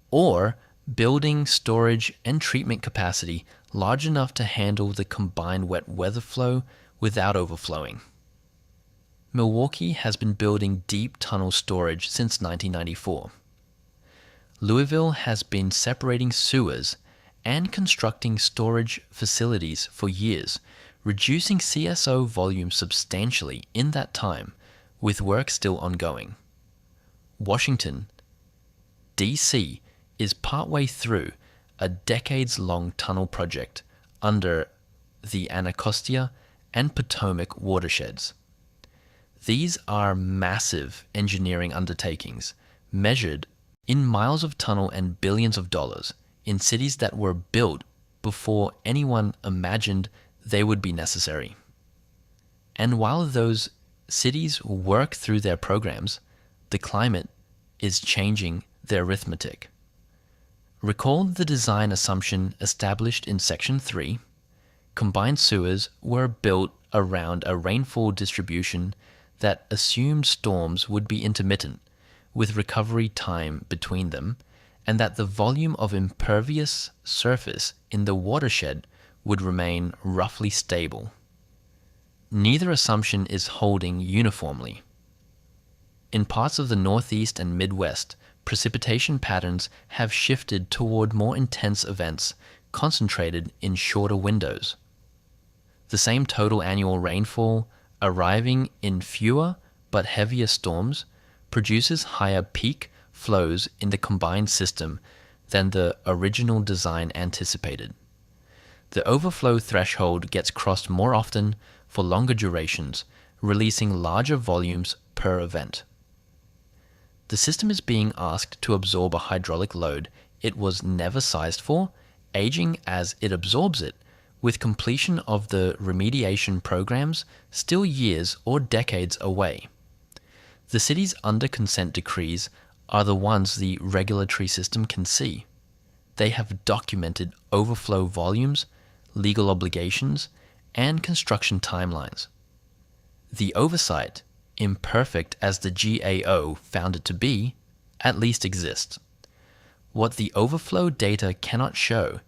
or building storage and treatment capacity large enough to handle the combined wet weather flow without overflowing. Milwaukee has been building deep tunnel storage since 1994. Louisville has been separating sewers and constructing storage facilities for years, reducing CSO volume substantially in that time, with work still ongoing. Washington, D.C. is partway through a decades-long tunnel project under the Anacostia and Potomac watersheds. These are massive engineering undertakings, measured in miles of tunnel and billions of dollars, in cities that were built before anyone imagined they would be necessary. And while those cities work through their programs, the climate is changing their arithmetic. Recall the design assumption established in Section 3. Combined sewers were built around a rainfall distribution that assumed storms would be intermittent, with recovery time between them, and that the volume of impervious surface in the watershed would remain roughly stable. Neither assumption is holding uniformly. In parts of the Northeast and Midwest, precipitation patterns have shifted toward more intense events concentrated in shorter windows. The same total annual rainfall, arriving in fewer but heavier storms, produces higher peak flows in the combined system than the original design anticipated. The overflow threshold gets crossed more often for longer durations, releasing larger volumes per event. The system is being asked to absorb a hydraulic load it was never sized for, aging as it absorbs it, with completion of the remediation programs still years or decades away. The cities under consent decrees are the ones the regulatory system can see. They have documented overflow volumes, legal obligations, and construction timelines. The oversight, imperfect as the GAO found it to be, at least exists. What the overflow data cannot show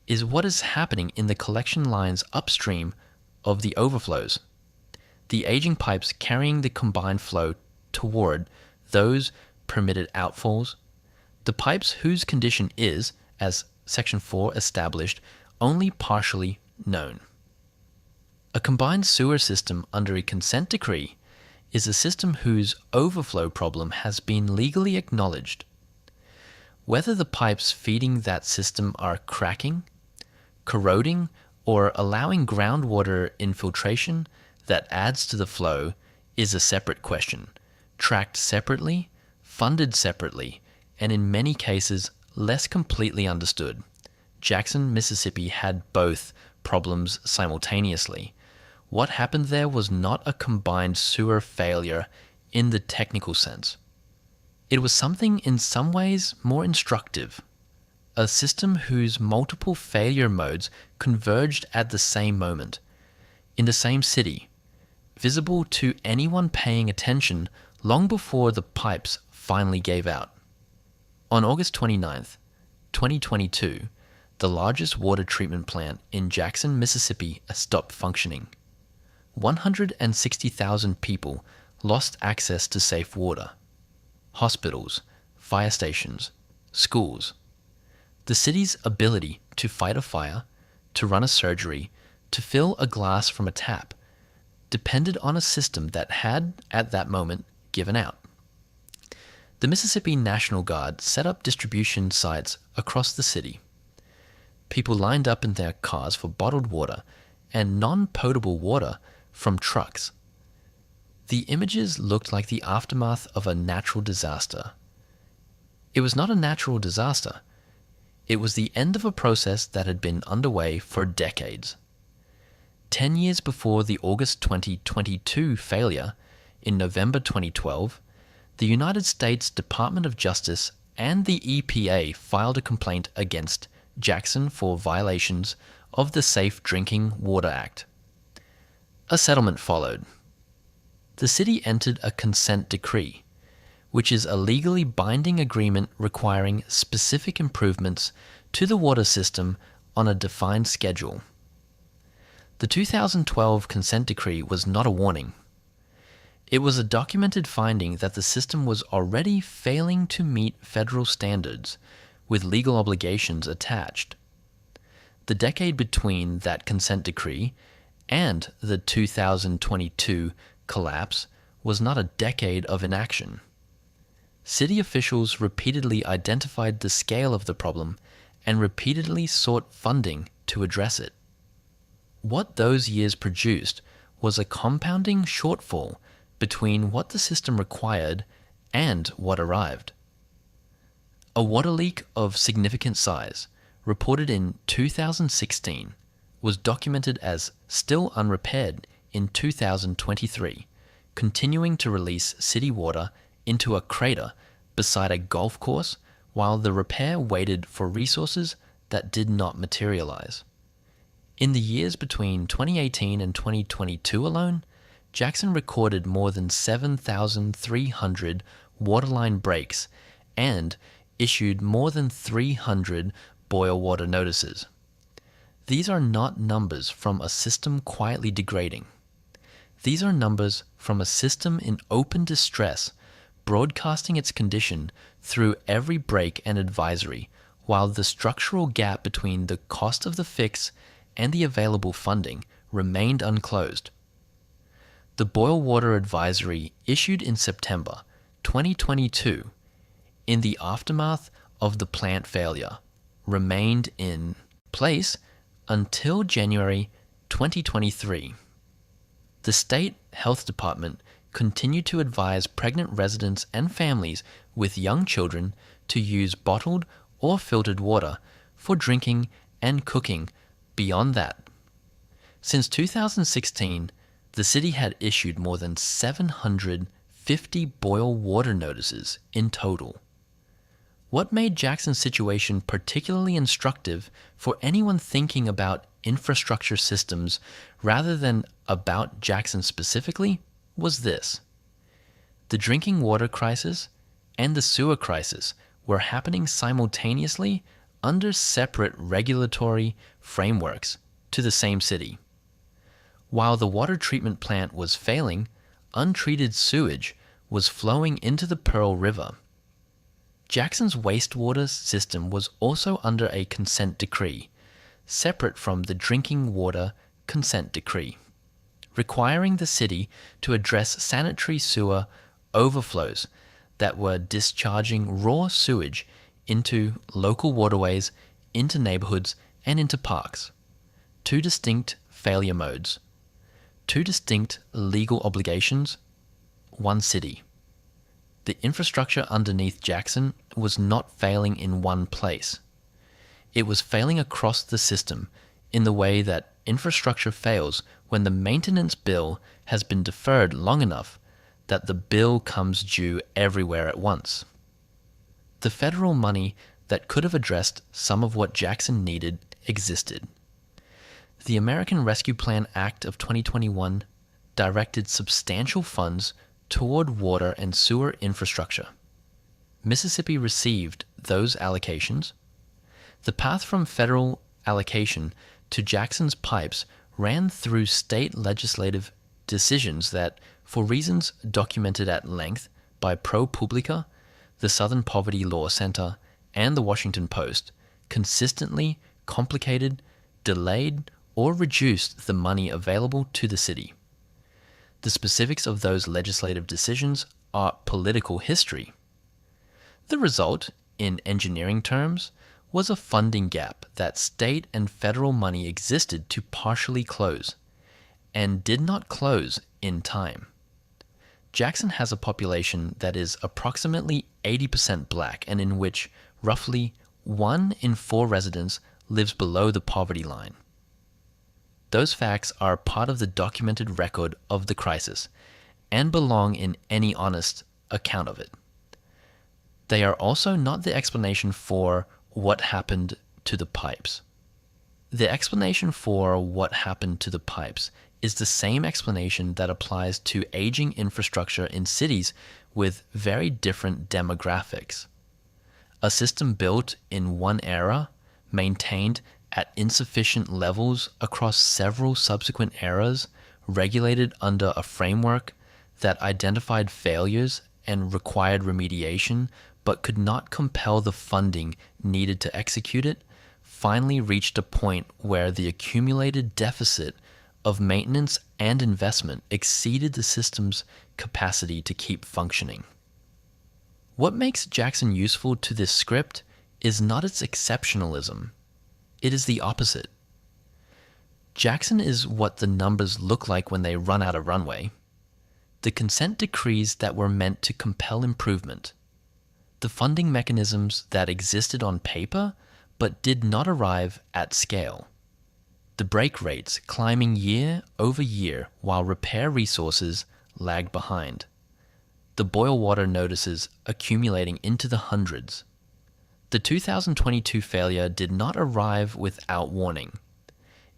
is what is happening in the collection lines upstream of the overflows, the aging pipes carrying the combined flow toward those permitted outfalls, the pipes whose condition is, as Section 4 established, only partially known. A combined sewer system under a consent decree is a system whose overflow problem has been legally acknowledged. Whether the pipes feeding that system are cracking, corroding, or allowing groundwater infiltration that adds to the flow is a separate question, tracked separately, funded separately, and in many cases less completely understood. Jackson, Mississippi had both problems simultaneously. What happened there was not a combined sewer failure in the technical sense. It was something in some ways more instructive. A system whose multiple failure modes converged at the same moment, in the same city, visible to anyone paying attention long before the pipes finally gave out. On August 29th, 2022, the largest water treatment plant in Jackson, Mississippi stopped functioning. 160,000 people lost access to safe water. Hospitals, fire stations, schools. The city's ability to fight a fire, to run a surgery, to fill a glass from a tap, depended on a system that had, at that moment, given out. The Mississippi National Guard set up distribution sites across the city. People lined up in their cars for bottled water and non-potable water from trucks. The images looked like the aftermath of a natural disaster. It was not a natural disaster. It was the end of a process that had been underway for decades. 10 years before the August 2022 failure, in November 2012, the United States Department of Justice and the EPA filed a complaint against Jackson for violations of the Safe Drinking Water Act. A settlement followed. The city entered a consent decree, which is a legally binding agreement requiring specific improvements to the water system on a defined schedule. The 2012 consent decree was not a warning. It was a documented finding that the system was already failing to meet federal standards, with legal obligations attached. The decade between that consent decree and the 2022 collapse was not a decade of inaction. City officials repeatedly identified the scale of the problem and repeatedly sought funding to address it. What those years produced was a compounding shortfall between what the system required and what arrived. A water leak of significant size, reported in 2016, was documented as still unrepaired in 2023, continuing to release city water into a crater beside a golf course while the repair waited for resources that did not materialize. In the years between 2018 and 2022 alone, Jackson recorded more than 7,300 waterline breaks and issued more than 300 boil water notices. These are not numbers from a system quietly degrading. These are numbers from a system in open distress, broadcasting its condition through every break and advisory, while the structural gap between the cost of the fix and the available funding remained unclosed. The Boil Water Advisory issued in September 2022, in the aftermath of the plant failure, remained in place until January 2023. The State Health Department continued to advise pregnant residents and families with young children to use bottled or filtered water for drinking and cooking beyond that. Since 2016, the city had issued more than 750 boil water notices in total. What made Jackson's situation particularly instructive for anyone thinking about infrastructure systems rather than about Jackson specifically was this: the drinking water crisis and the sewer crisis were happening simultaneously under separate regulatory frameworks to the same city. While the water treatment plant was failing, untreated sewage was flowing into the Pearl River. Jackson's wastewater system was also under a consent decree, separate from the drinking water consent decree, requiring the city to address sanitary sewer overflows that were discharging raw sewage into local waterways, into neighborhoods, and into parks. Two distinct failure modes. Two distinct legal obligations. One city. The infrastructure underneath Jackson was not failing in one place. It was failing across the system in the way that infrastructure fails when the maintenance bill has been deferred long enough that the bill comes due everywhere at once. The federal money that could have addressed some of what Jackson needed existed. The American Rescue Plan Act of 2021 directed substantial funds toward water and sewer infrastructure. Mississippi received those allocations. The path from federal allocation to Jackson's pipes ran through state legislative decisions that, for reasons documented at length by ProPublica, the Southern Poverty Law Center, and the Washington Post, consistently complicated, delayed, or reduced the money available to the city. The specifics of those legislative decisions are political history. The result, in engineering terms, was a funding gap that state and federal money existed to partially close, and did not close in time. Jackson has a population that is approximately 80% black and in which roughly 1 in 4 residents lives below the poverty line. Those facts are part of the documented record of the crisis and belong in any honest account of it. They are also not the explanation for what happened to the pipes. The explanation for what happened to the pipes is the same explanation that applies to aging infrastructure in cities with very different demographics. A system built in one era, maintained at insufficient levels across several subsequent eras, regulated under a framework that identified failures and required remediation but could not compel the funding needed to execute it, finally reached a point where the accumulated deficit of maintenance and investment exceeded the system's capacity to keep functioning. What makes Jackson useful to this script is not its exceptionalism. It is the opposite. Jackson is what the numbers look like when they run out of runway. The consent decrees that were meant to compel improvement. The funding mechanisms that existed on paper but did not arrive at scale. The break rates climbing year over year while repair resources lagged behind. The boil water notices accumulating into the hundreds. The 2022 failure did not arrive without warning.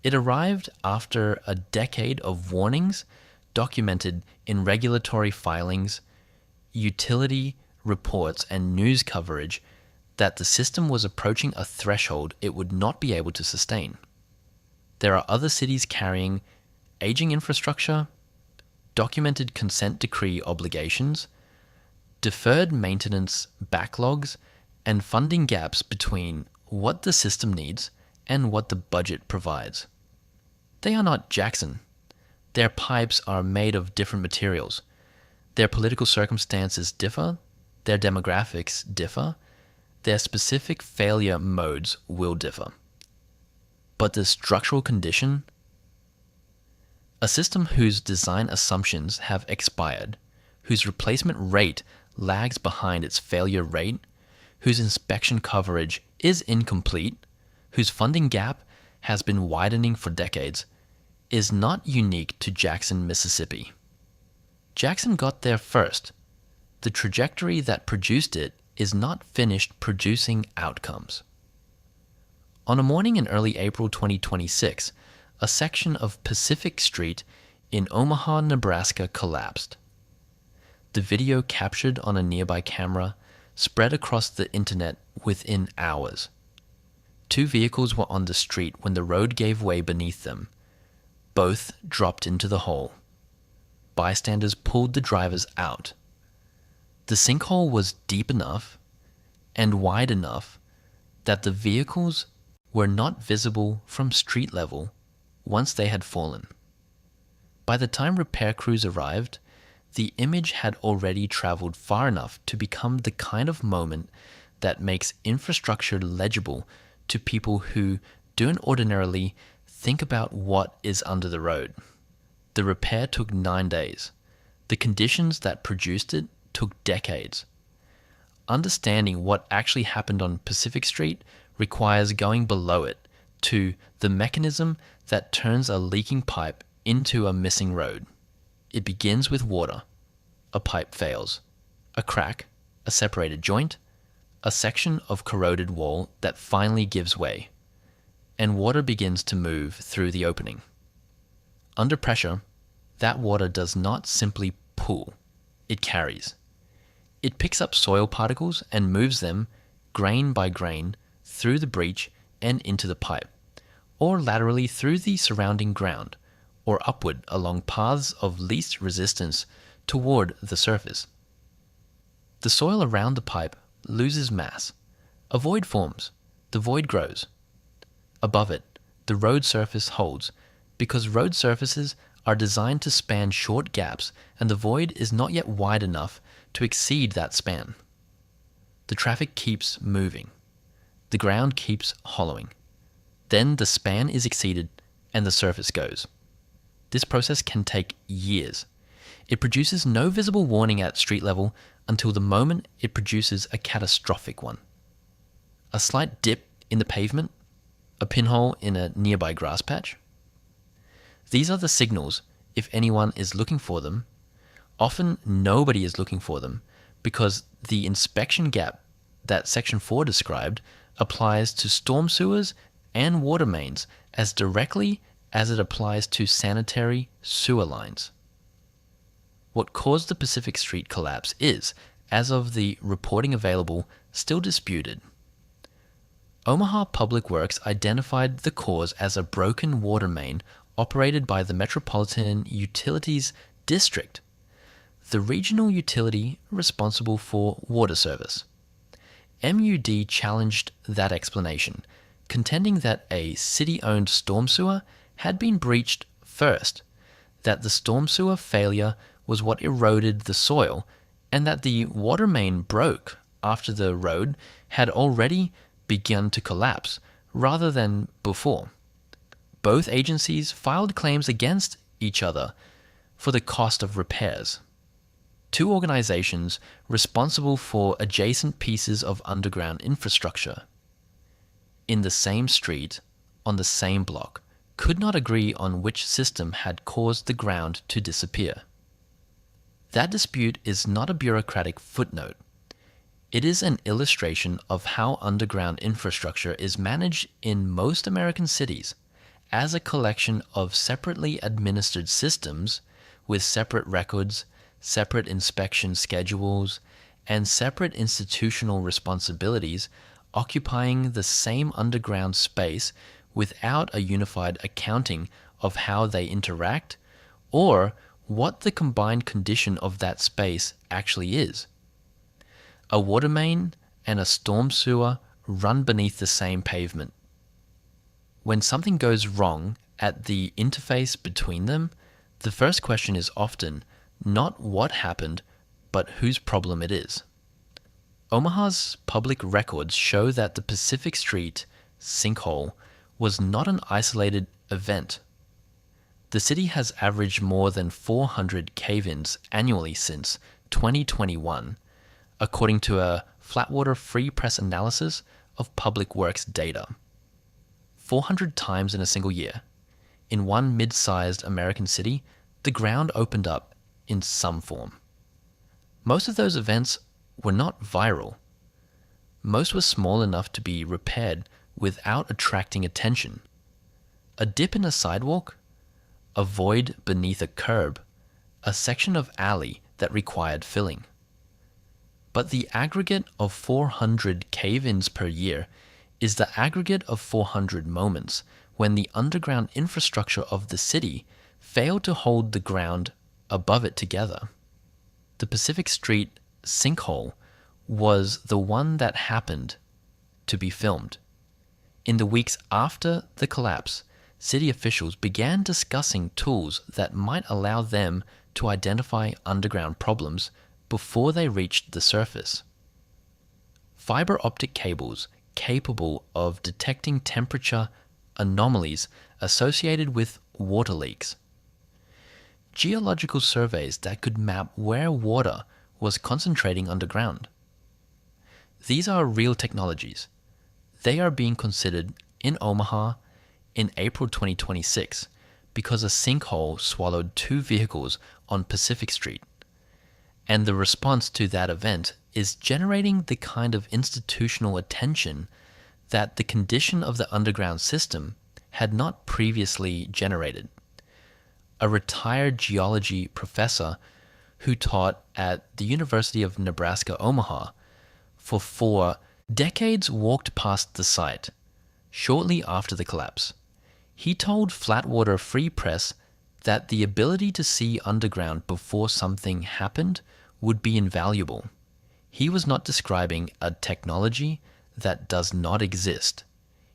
It arrived after a decade of warnings documented in regulatory filings, utility reports, and news coverage that the system was approaching a threshold it would not be able to sustain. There are other cities carrying aging infrastructure, documented consent decree obligations, deferred maintenance backlogs, and funding gaps between what the system needs and what the budget provides. They are not Jackson. Their pipes are made of different materials. Their political circumstances differ, their demographics differ, their specific failure modes will differ. But the structural condition? A system whose design assumptions have expired, whose replacement rate lags behind its failure rate, whose inspection coverage is incomplete, whose funding gap has been widening for decades, is not unique to Jackson, Mississippi. Jackson got there first. The trajectory that produced it is not finished producing outcomes. On a morning in early April 2026, a section of Pacific Street in Omaha, Nebraska collapsed. The video captured on a nearby camera spread across the internet within hours. 2 vehicles were on the street when the road gave way beneath them. Both dropped into the hole. Bystanders pulled the drivers out. The sinkhole was deep enough and wide enough that the vehicles were not visible from street level once they had fallen. By the time repair crews arrived, the image had already traveled far enough to become the kind of moment that makes infrastructure legible to people who don't ordinarily think about what is under the road. The repair took 9 days. The conditions that produced it took decades. Understanding what actually happened on Pacific Street requires going below it to the mechanism that turns a leaking pipe into a missing road. It begins with water. A pipe fails. A crack, a separated joint, a section of corroded wall that finally gives way, and water begins to move through the opening. Under pressure, that water does not simply pool, it carries. It picks up soil particles and moves them, grain by grain, through the breach and into the pipe, or laterally through the surrounding ground, or upward along paths of least resistance toward the surface. The soil around the pipe loses mass. A void forms. The void grows. Above it, the road surface holds, because road surfaces are designed to span short gaps and the void is not yet wide enough to exceed that span. The traffic keeps moving. The ground keeps hollowing. Then the span is exceeded and the surface goes. This process can take years. It produces no visible warning at street level until the moment it produces a catastrophic one. A slight dip in the pavement, a pinhole in a nearby grass patch. These are the signals if anyone is looking for them. Often nobody is looking for them because the inspection gap that Section 4 described applies to storm sewers and water mains as directly as it applies to sanitary sewer lines. What caused the Pacific Street collapse is, as of the reporting available, still disputed. Omaha Public Works identified the cause as a broken water main operated by the Metropolitan Utilities District. the regional utility responsible for water service. MUD challenged that explanation, contending that a city-owned storm sewer had been breached first, that the storm sewer failure was what eroded the soil, and that the water main broke after the road had already begun to collapse, rather than before. Both agencies filed claims against each other for the cost of repairs. Two organizations responsible for adjacent pieces of underground infrastructure in the same street, on the same block, could not agree on which system had caused the ground to disappear. That dispute is not a bureaucratic footnote. It is an illustration of how underground infrastructure is managed in most American cities as a collection of separately administered systems with separate records, separate inspection schedules, and separate institutional responsibilities occupying the same underground space without a unified accounting of how they interact or what the combined condition of that space actually is. A water main and a storm sewer run beneath the same pavement. When something goes wrong at the interface between them, the first question is often not what happened, but whose problem it is. Omaha's public records show that the Pacific Street sinkhole was not an isolated event. The city has averaged more than 400 cave-ins annually since 2021, according to a Flatwater Free Press analysis of public works data. 400 times in a single year. In one mid-sized American city, the ground opened up in some form. Most of those events were not viral. Most were small enough to be repaired without attracting attention. A dip in a sidewalk, a void beneath a curb, a section of alley that required filling. But the aggregate of 400 cave-ins per year is the aggregate of 400 moments when the underground infrastructure of the city failed to hold the ground above it together. The Pacific Street sinkhole was the one that happened to be filmed. In the weeks after the collapse, city officials began discussing tools that might allow them to identify underground problems before they reached the surface. Fiber optic cables capable of detecting temperature anomalies associated with water leaks. Geological surveys that could map where water was concentrating underground. These are real technologies. They are being considered in Omaha in April 2026 because a sinkhole swallowed 2 vehicles on Pacific Street. And the response to that event is generating the kind of institutional attention that the condition of the underground system had not previously generated. A retired geology professor who taught at the University of Nebraska, Omaha, for 4 decades walked past the site shortly after the collapse. He told Flatwater Free Press that the ability to see underground before something happened would be invaluable. He was not describing a technology that does not exist.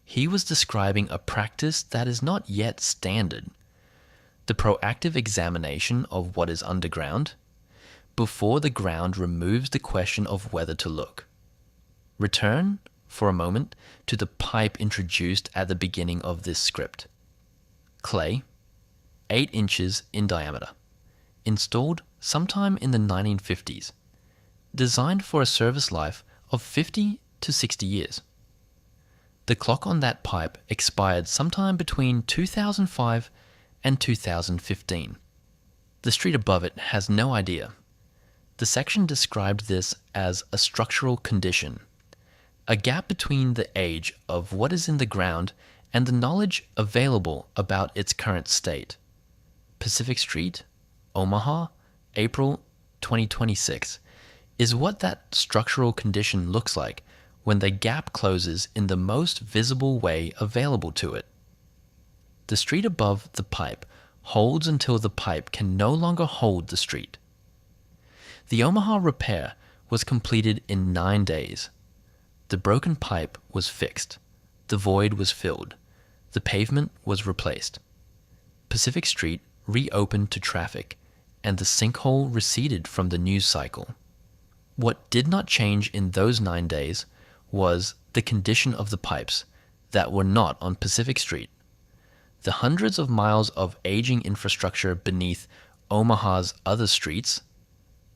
He was describing a practice that is not yet standard. The proactive examination of what is underground before the ground removes the question of whether to look. Return, for a moment, to the pipe introduced at the beginning of this script. Clay, 8 inches in diameter, installed sometime in the 1950s, designed for a service life of 50 to 60 years. The clock on that pipe expired sometime between 2005 and 2015. The street above it has no idea. The section described this as a structural condition, a gap between the age of what is in the ground and the knowledge available about its current state. Pacific Street, Omaha, April 2026, is what that structural condition looks like when the gap closes in the most visible way available to it. The street above the pipe holds until the pipe can no longer hold the street. The Omaha repair was completed in 9 days. The broken pipe was fixed. The void was filled. The pavement was replaced. Pacific Street reopened to traffic, and the sinkhole receded from the news cycle. What did not change in those 9 days was the condition of the pipes that were not on Pacific Street. The hundreds of miles of aging infrastructure beneath Omaha's other streets,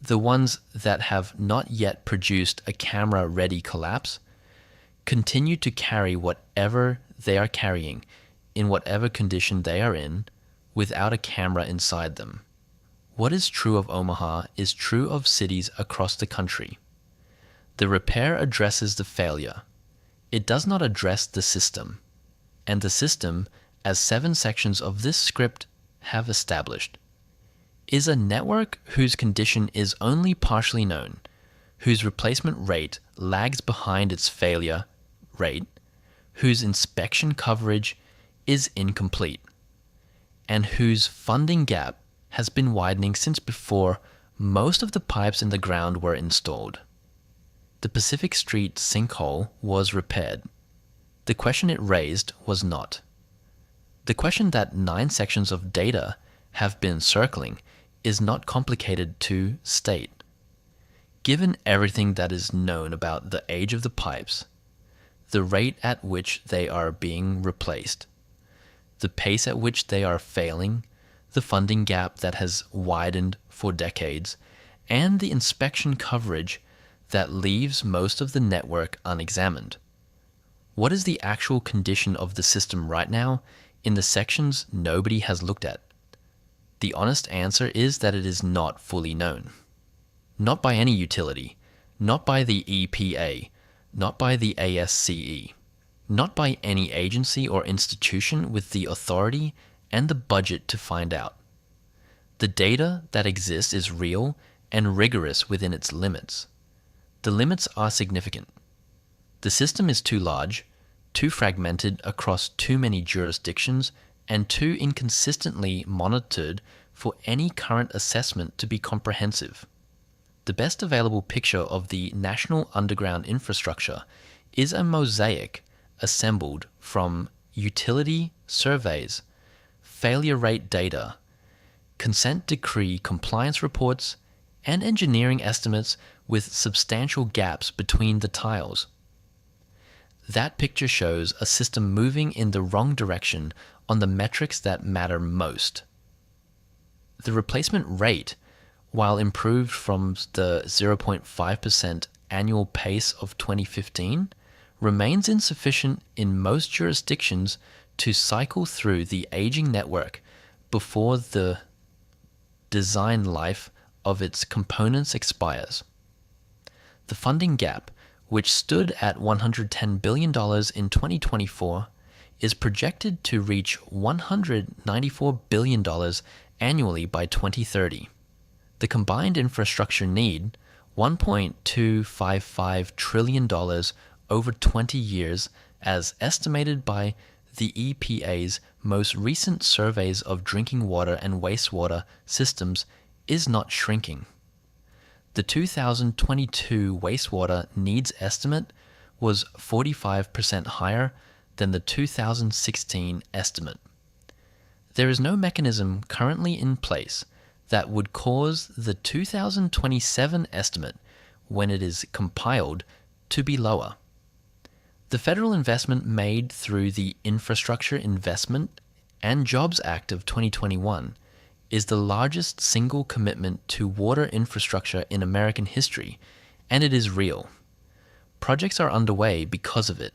the ones that have not yet produced a camera-ready collapse, continue to carry whatever they are carrying in whatever condition they are in without a camera inside them. What is true of Omaha is true of cities across the country. The repair addresses the failure. It does not address the system. And the system, as 7 sections of this script have established, is a network whose condition is only partially known, whose replacement rate lags behind its failure rate, whose inspection coverage is incomplete, and whose funding gap has been widening since before most of the pipes in the ground were installed. The Pacific Street sinkhole was repaired. The question it raised was not. The question that 9 sections of data have been circling is not complicated to state. Given everything that is known about the age of the pipes, the rate at which they are being replaced, the pace at which they are failing, the funding gap that has widened for decades, and the inspection coverage that leaves most of the network unexamined. What is the actual condition of the system right now in the sections nobody has looked at? The honest answer is that it is not fully known. Not by any utility, not by the EPA, not by the ASCE, not by any agency or institution with the authority and the budget to find out. The data that exists is real and rigorous within its limits. The limits are significant. The system is too large, too fragmented across too many jurisdictions, and too inconsistently monitored for any current assessment to be comprehensive. The best available picture of the national underground infrastructure is a mosaic assembled from utility surveys, failure rate data, consent decree compliance reports, and engineering estimates with substantial gaps between the tiles. That picture shows a system moving in the wrong direction on the metrics that matter most. The replacement rate, while improved from the 0.5% annual pace of 2015, remains insufficient in most jurisdictions to cycle through the aging network before the design life of its components expires. The funding gap, which stood at $110 billion in 2024, is projected to reach $194 billion annually by 2030. The combined infrastructure need, $1.255 trillion over 20 years, as estimated by the EPA's most recent surveys of drinking water and wastewater systems, is not shrinking. The 2022 wastewater needs estimate was 45% higher than the 2016 estimate. There is no mechanism currently in place that would cause the 2027 estimate, when it is compiled, to be lower. The federal investment made through the Infrastructure Investment and Jobs Act of 2021 is the largest single commitment to water infrastructure in American history, and it is real. Projects are underway because of it.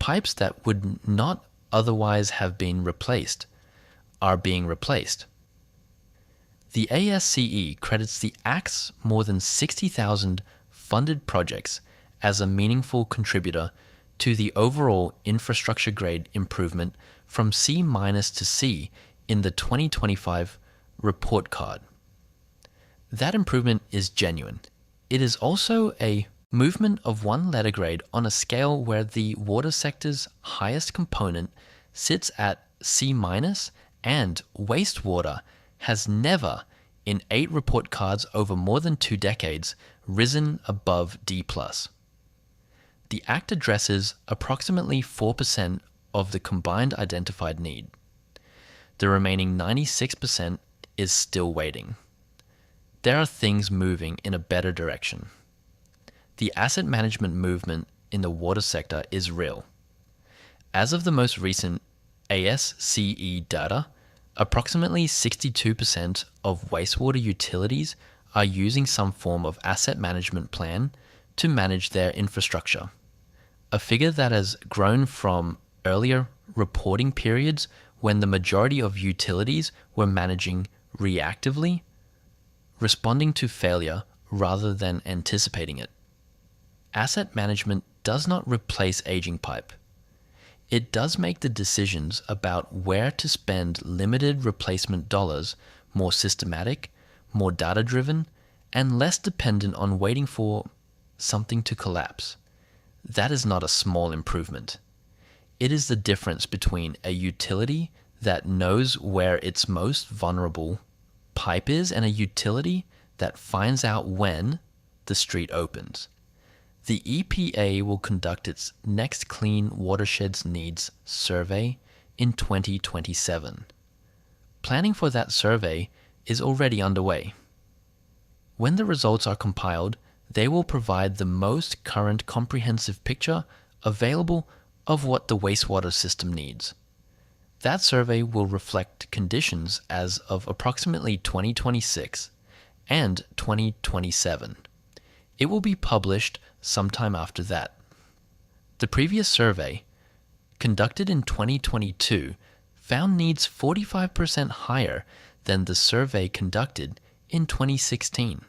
Pipes that would not otherwise have been replaced are being replaced. The ASCE credits the Act's more than 60,000 funded projects as a meaningful contributor to the overall infrastructure grade improvement from C- to C in the 2025 report card. That improvement is genuine. It is also a movement of 1 letter grade on a scale where the water sector's highest component sits at C- and wastewater has never in 8 report cards over more than 2 decades, risen above D+. The Act addresses approximately 4% of the combined identified need. The remaining 96% is still waiting. There are things moving in a better direction. The asset management movement in the water sector is real. As of the most recent ASCE data, approximately 62% of wastewater utilities are using some form of asset management plan to manage their infrastructure, a figure that has grown from earlier reporting periods when the majority of utilities were managing reactively, responding to failure rather than anticipating it. Asset management does not replace aging pipe. It does make the decisions about where to spend limited replacement dollars more systematic, more data-driven, and less dependent on waiting for something to collapse. That is not a small improvement. It is the difference between a utility that knows where its most vulnerable pipe is and a utility that finds out when the street opens. The EPA will conduct its next Clean Watersheds Needs survey in 2027. Planning for that survey is already underway. When the results are compiled, they will provide the most current comprehensive picture available of what the wastewater system needs. That survey will reflect conditions as of approximately 2026 and 2027. It will be published sometime after that. The previous survey, conducted in 2022, found needs 45% higher than the survey conducted in 2016.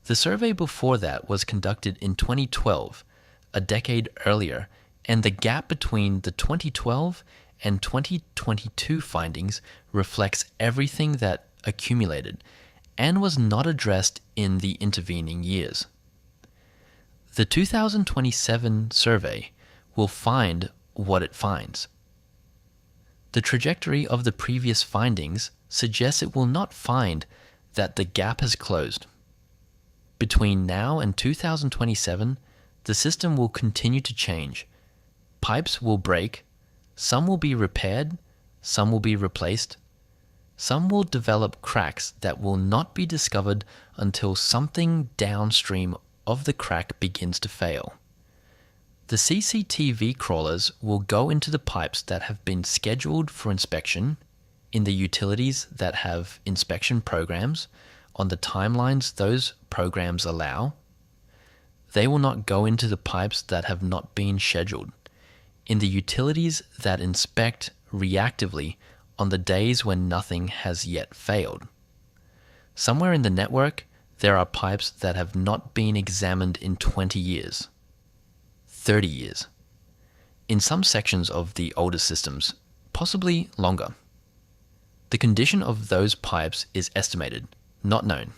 The survey before that was conducted in 2012, a decade earlier, and the gap between the 2012 and 2022 findings reflects everything that accumulated and was not addressed in the intervening years. The 2027 survey will find what it finds. The trajectory of the previous findings suggests it will not find that the gap has closed. Between now and 2027, the system will continue to change. Pipes will break, some will be repaired, some will be replaced. Some will develop cracks that will not be discovered until something downstream of the crack begins to fail. The CCTV crawlers will go into the pipes that have been scheduled for inspection, in the utilities that have inspection programs, on the timelines those programs allow. They will not go into the pipes that have not been scheduled, in the utilities that inspect reactively on the days when nothing has yet failed. Somewhere in the network, there are pipes that have not been examined in 20 years, 30 years. In some sections of the older systems, possibly longer. The condition of those pipes is estimated, not known.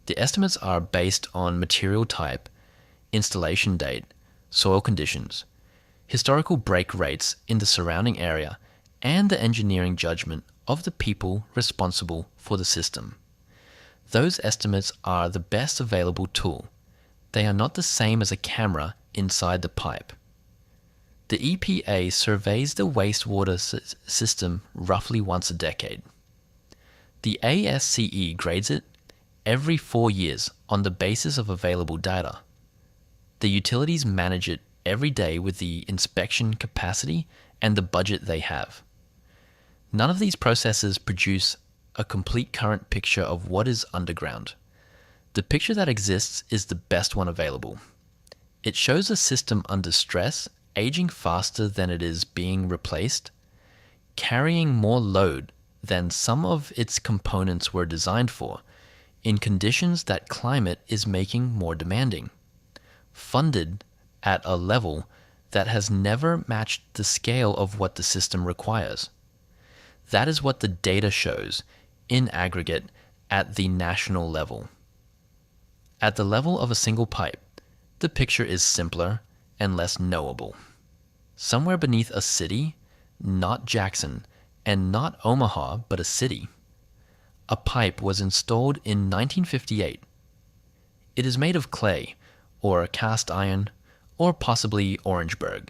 The estimates are based on material type, installation date, soil conditions, historical break rates in the surrounding area, and the engineering judgment of the people responsible for the system. Those estimates are the best available tool. They are not the same as a camera inside the pipe. The EPA surveys the wastewater system roughly once a decade. The ASCE grades it every 4 years on the basis of available data. The utilities manage it every day with the inspection capacity and the budget they have. None of these processes produce a complete current picture of what is underground. The picture that exists is the best one available. It shows a system under stress, aging faster than it is being replaced, carrying more load than some of its components were designed for, in conditions that climate is making more demanding, funded at a level that has never matched the scale of what the system requires. That is what the data shows in aggregate at the national level. At the level of a single pipe, the picture is simpler and less knowable. Somewhere beneath a city, not Jackson, and not Omaha, but a city, a pipe was installed in 1958. It is made of clay, or cast iron, or possibly Orangeburg,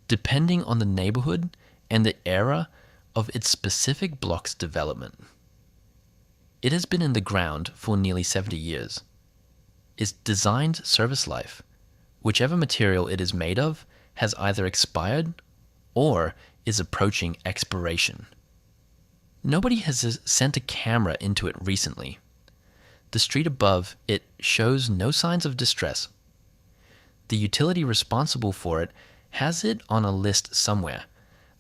depending on the neighborhood and the era of its specific block's development. It has been in the ground for nearly 70 years. Its designed service life, whichever material it is made of, has either expired or is approaching expiration. Nobody has sent a camera into it recently. The street above it shows no signs of distress. The utility responsible for it has it on a list somewhere,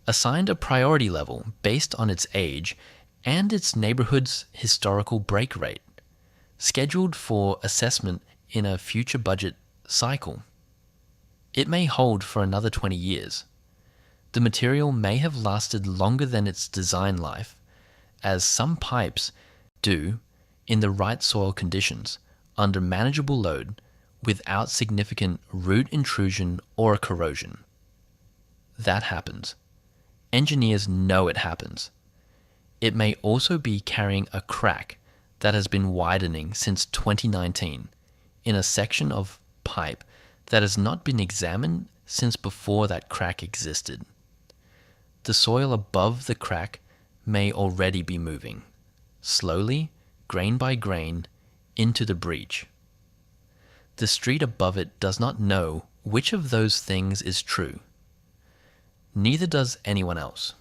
assigned a priority level based on its age and its neighborhood's historical break rate, scheduled for assessment in a future budget cycle. It may hold for another 20 years. The material may have lasted longer than its design life, as some pipes do in the right soil conditions, under manageable load, without significant root intrusion or corrosion. That happens. Engineers know it happens. It may also be carrying a crack that has been widening since 2019 in a section of pipe that has not been examined since before that crack existed. The soil above the crack may already be moving, slowly, grain by grain, into the breach. The street above it does not know which of those things is true. Neither does anyone else.